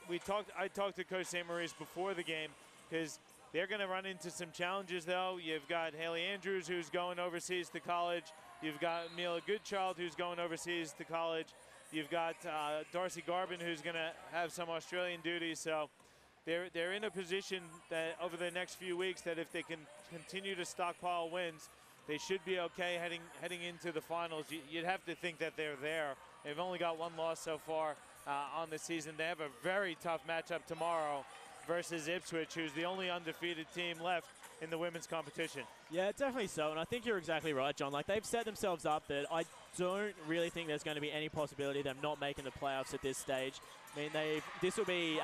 I talked to Coach St. Maurice before the game because they're going to run into some challenges, though. You've got Haley Andrews, who's going overseas to college. You've got Mila Goodchild, who's going overseas to college. You've got Darcy Garvin, who's going to have some Australian duties. So they're in a position that over the next few weeks that if they can continue to stockpile wins, They should be okay heading into the finals. You'd have to think that they're there. They've only got one loss so far on the season. They have a very tough matchup tomorrow versus Ipswich, who's the only undefeated team left in the women's competition. Yeah, definitely so, and I think you're exactly right, John. Like, they've set themselves up that I don't really think there's going to be any possibility of them not making the playoffs at this stage. I mean, this will be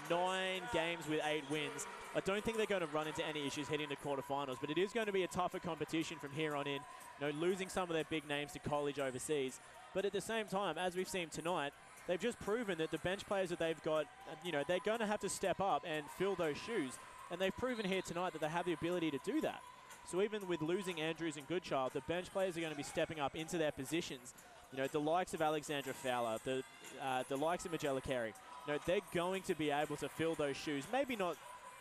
9 games with 8 wins. I don't think they're going to run into any issues heading to quarterfinals, but it is going to be a tougher competition from here on in, you know, losing some of their big names to college overseas. But at the same time, as we've seen tonight, they've just proven that the bench players that they've got, you know, they're going to have to step up and fill those shoes. And they've proven here tonight that they have the ability to do that. So even with losing Andrews and Goodchild, the bench players are going to be stepping up into their positions. You know, the likes of Alexandra Fowler, the likes of Magella Carey, you know, they're going to be able to fill those shoes. Maybe not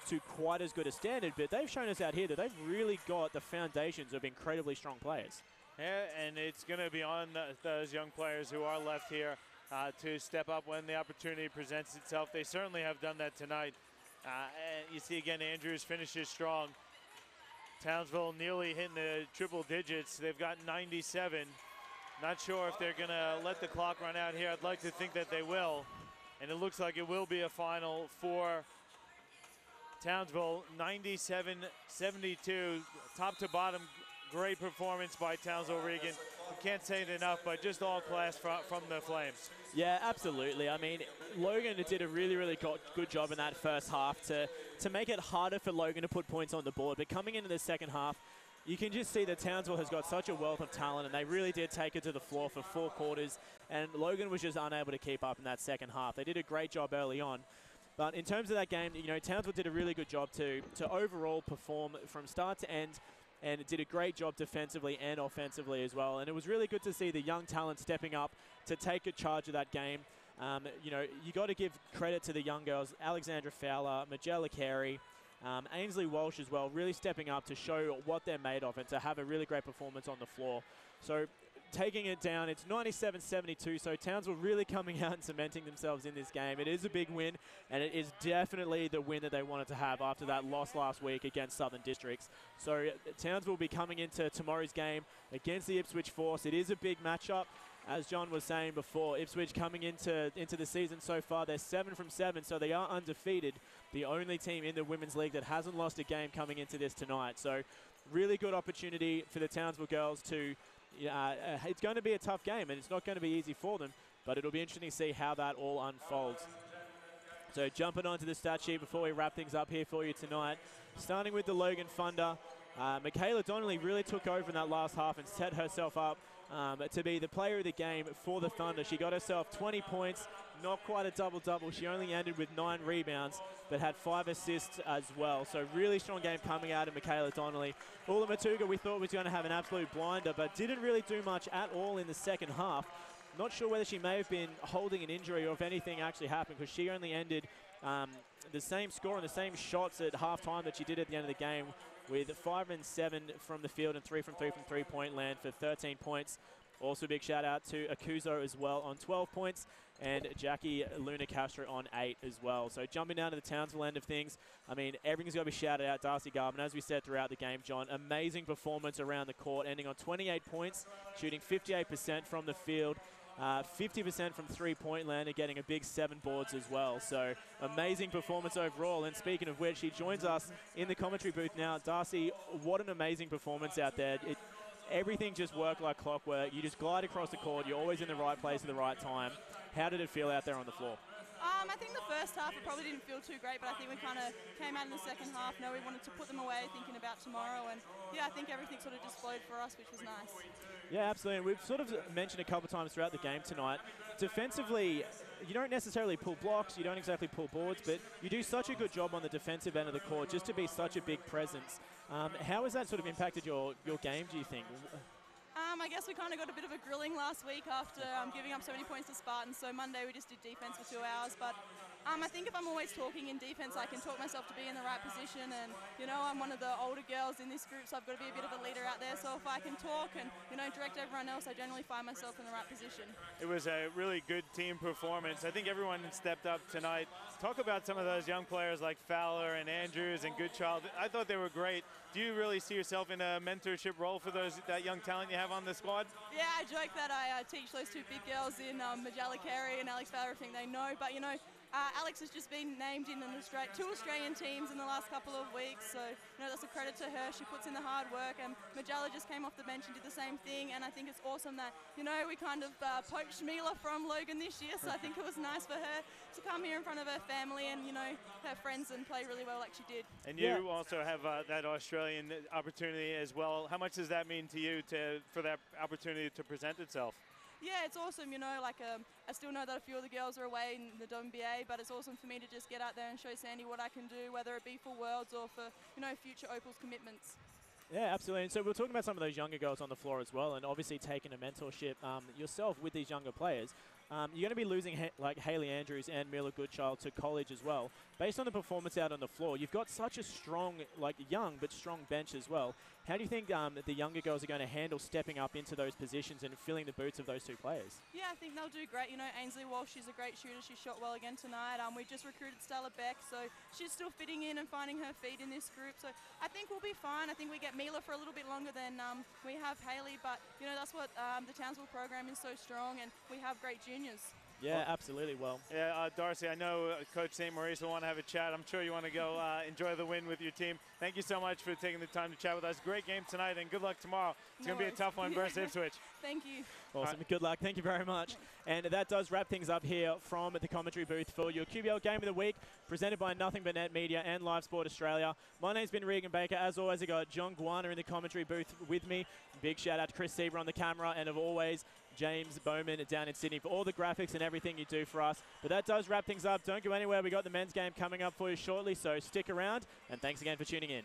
to quite as good a standard, but they've shown us out here that they've really got the foundations of incredibly strong players. Yeah, and it's going to be on those young players who are left here to step up when the opportunity presents itself. They certainly have done that tonight. And you see again, Andrews finishes strong. Townsville nearly hitting the triple digits. They've got 97. Not sure if they're going to let the clock run out here. I'd like to think that they will. And it looks like it will be a final for Townsville. 97-72, top to bottom. Great performance by Townsville Regan. You can't say it enough, but just all class from the Flames. Yeah, absolutely. I mean, Logan did a really good job in that first half to make it harder for Logan to put points on the board. But coming into the second half, you can just see that Townsville has got such a wealth of talent, and they really did take it to the floor for 4 quarters. And Logan was just unable to keep up in that second half. They did a great job early on. But in terms of that game, you know, Townsville did a really good job to overall perform from start to end, and it did a great job defensively and offensively as well. And it was really good to see the young talent stepping up to take a charge of that game. You know, you got to give credit to the young girls, Alexandra Fowler, Magella Carey, Ainsley Walsh as well, really stepping up to show what they're made of and to have a really great performance on the floor. So taking it down, it's 97-72, so Townsville really coming out and cementing themselves in this game. It is a big win, and it is definitely the win that they wanted to have after that loss last week against Southern Districts. So Townsville will be coming into tomorrow's game against the Ipswich Force. It is a big matchup. As John was saying before, Ipswich coming into the season so far, they're 7 from 7, so they are undefeated. The only team in the Women's League that hasn't lost a game coming into this tonight. So really good opportunity for the Townsville girls to, it's going to be a tough game, and it's not going to be easy for them, but it'll be interesting to see how that all unfolds. So jumping onto the stat sheet before we wrap things up here for you tonight, starting with the Logan Thunder, Michaela Donnelly really took over in that last half and set herself up to be the player of the game for the Thunder. She got herself 20 points, not quite a double-double. She only ended with 9 rebounds, but had 5 assists as well. So really strong game coming out of Michaela Donnelly. Ula Matuga we thought was going to have an absolute blinder, but didn't really do much at all in the second half. Not sure whether she may have been holding an injury or if anything actually happened, because she only ended the same score and the same shots at halftime that she did at the end of the game, with 5 and 7 from the field and 3 from 3 from three-point land for 13 points. Also a big shout out to Akuzo as well on 12 points, and Jackie Luna Castro on 8 as well. So jumping down to the Townsville end of things, I mean, everything's got to be shouted out. Darcy Garvin, as we said throughout the game, John, amazing performance around the court, ending on 28 points, shooting 58% from the field, 50% from three-point land, and getting a big 7 boards as well. So amazing performance overall. And speaking of which, he joins us in the commentary booth now. Darcy, what an amazing performance out there. Everything just worked like clockwork. You just glide across the court. You're always in the right place at the right time. How did it feel out there on the floor? I think the first half it probably didn't feel too great, but I think we kind of came out in the second half. We wanted to put them away, thinking about tomorrow, and yeah, I think everything sort of just flowed for us, which was nice. Yeah, absolutely. And we've sort of mentioned a couple of times throughout the game tonight, defensively, you don't necessarily pull blocks, you don't exactly pull boards, but you do such a good job on the defensive end of the court just to be such a big presence. How has that sort of impacted your game, do you think? I guess we kind of got a bit of a grilling last week after giving up so many points to Spartans. So Monday we just did defense for 2 hours. But I think if I'm always talking in defense, I can talk myself to be in the right position, and I'm one of the older girls in this group, so I've got to be a bit of a leader out there. So if I can talk and direct everyone else, I generally find myself in the right position. It was a really good team performance. I think everyone stepped up tonight. Talk about some of those young players like Fowler and Andrews and Goodchild. I thought they were great. Do you really see yourself in a mentorship role for that young talent you have on the squad? Yeah, I joke that I teach those two big girls in Majella Carey and Alex Fowler, everything they know, but Alex has just been named in two Australian teams in the last couple of weeks, so that's a credit to her. She puts in the hard work, and Majella just came off the bench and did the same thing, and I think it's awesome that we kind of poached Mila from Logan this year, so I think it was nice for her to come here in front of her family and her friends and play really well like she did. And you also have that Australian opportunity as well. How much does that mean to you for that opportunity to present itself? Yeah, it's awesome, I still know that a few of the girls are away in the WNBA, but it's awesome for me to just get out there and show Sandy what I can do, whether it be for Worlds or for, future Opals commitments. Yeah, absolutely. And so we're talking about some of those younger girls on the floor as well, and obviously taking a mentorship yourself with these younger players. You're going to be losing like Hayley Andrews and Mila Goodchild to college as well. Based on the performance out on the floor, you've got such a strong, young but strong bench as well. How do you think the younger girls are going to handle stepping up into those positions and filling the boots of those two players? Yeah, I think they'll do great. Ainsley Walsh, she's a great shooter. She shot well again tonight. We just recruited Stella Beck, so she's still fitting in and finding her feet in this group. So I think we'll be fine. I think we get Mila for a little bit longer than we have Hayley, but that's what the Townsville program is so strong, and we have great juniors. Yeah, absolutely. Well, yeah, Darcy, I know Coach St. Maurice will want to have a chat. I'm sure you want to go enjoy the win with your team. Thank you so much for taking the time to chat with us. Great game tonight, and good luck tomorrow. It's going to be a tough one versus Ipswich. Thank you. Awesome. Right. Good luck. Thank you very much. And that does wrap things up here from the commentary booth for your QBL Game of the Week, presented by Nothing But Net Media and Live Sport Australia. My name's been Regan Baker. As always, I got John Guana in the commentary booth with me. Big shout out to Chris Sieber on the camera, and of always, James Bowman down in Sydney for all the graphics and everything you do for us. But that does wrap things up. Don't go anywhere. We got the men's game coming up for you shortly, so stick around, and thanks again for tuning in.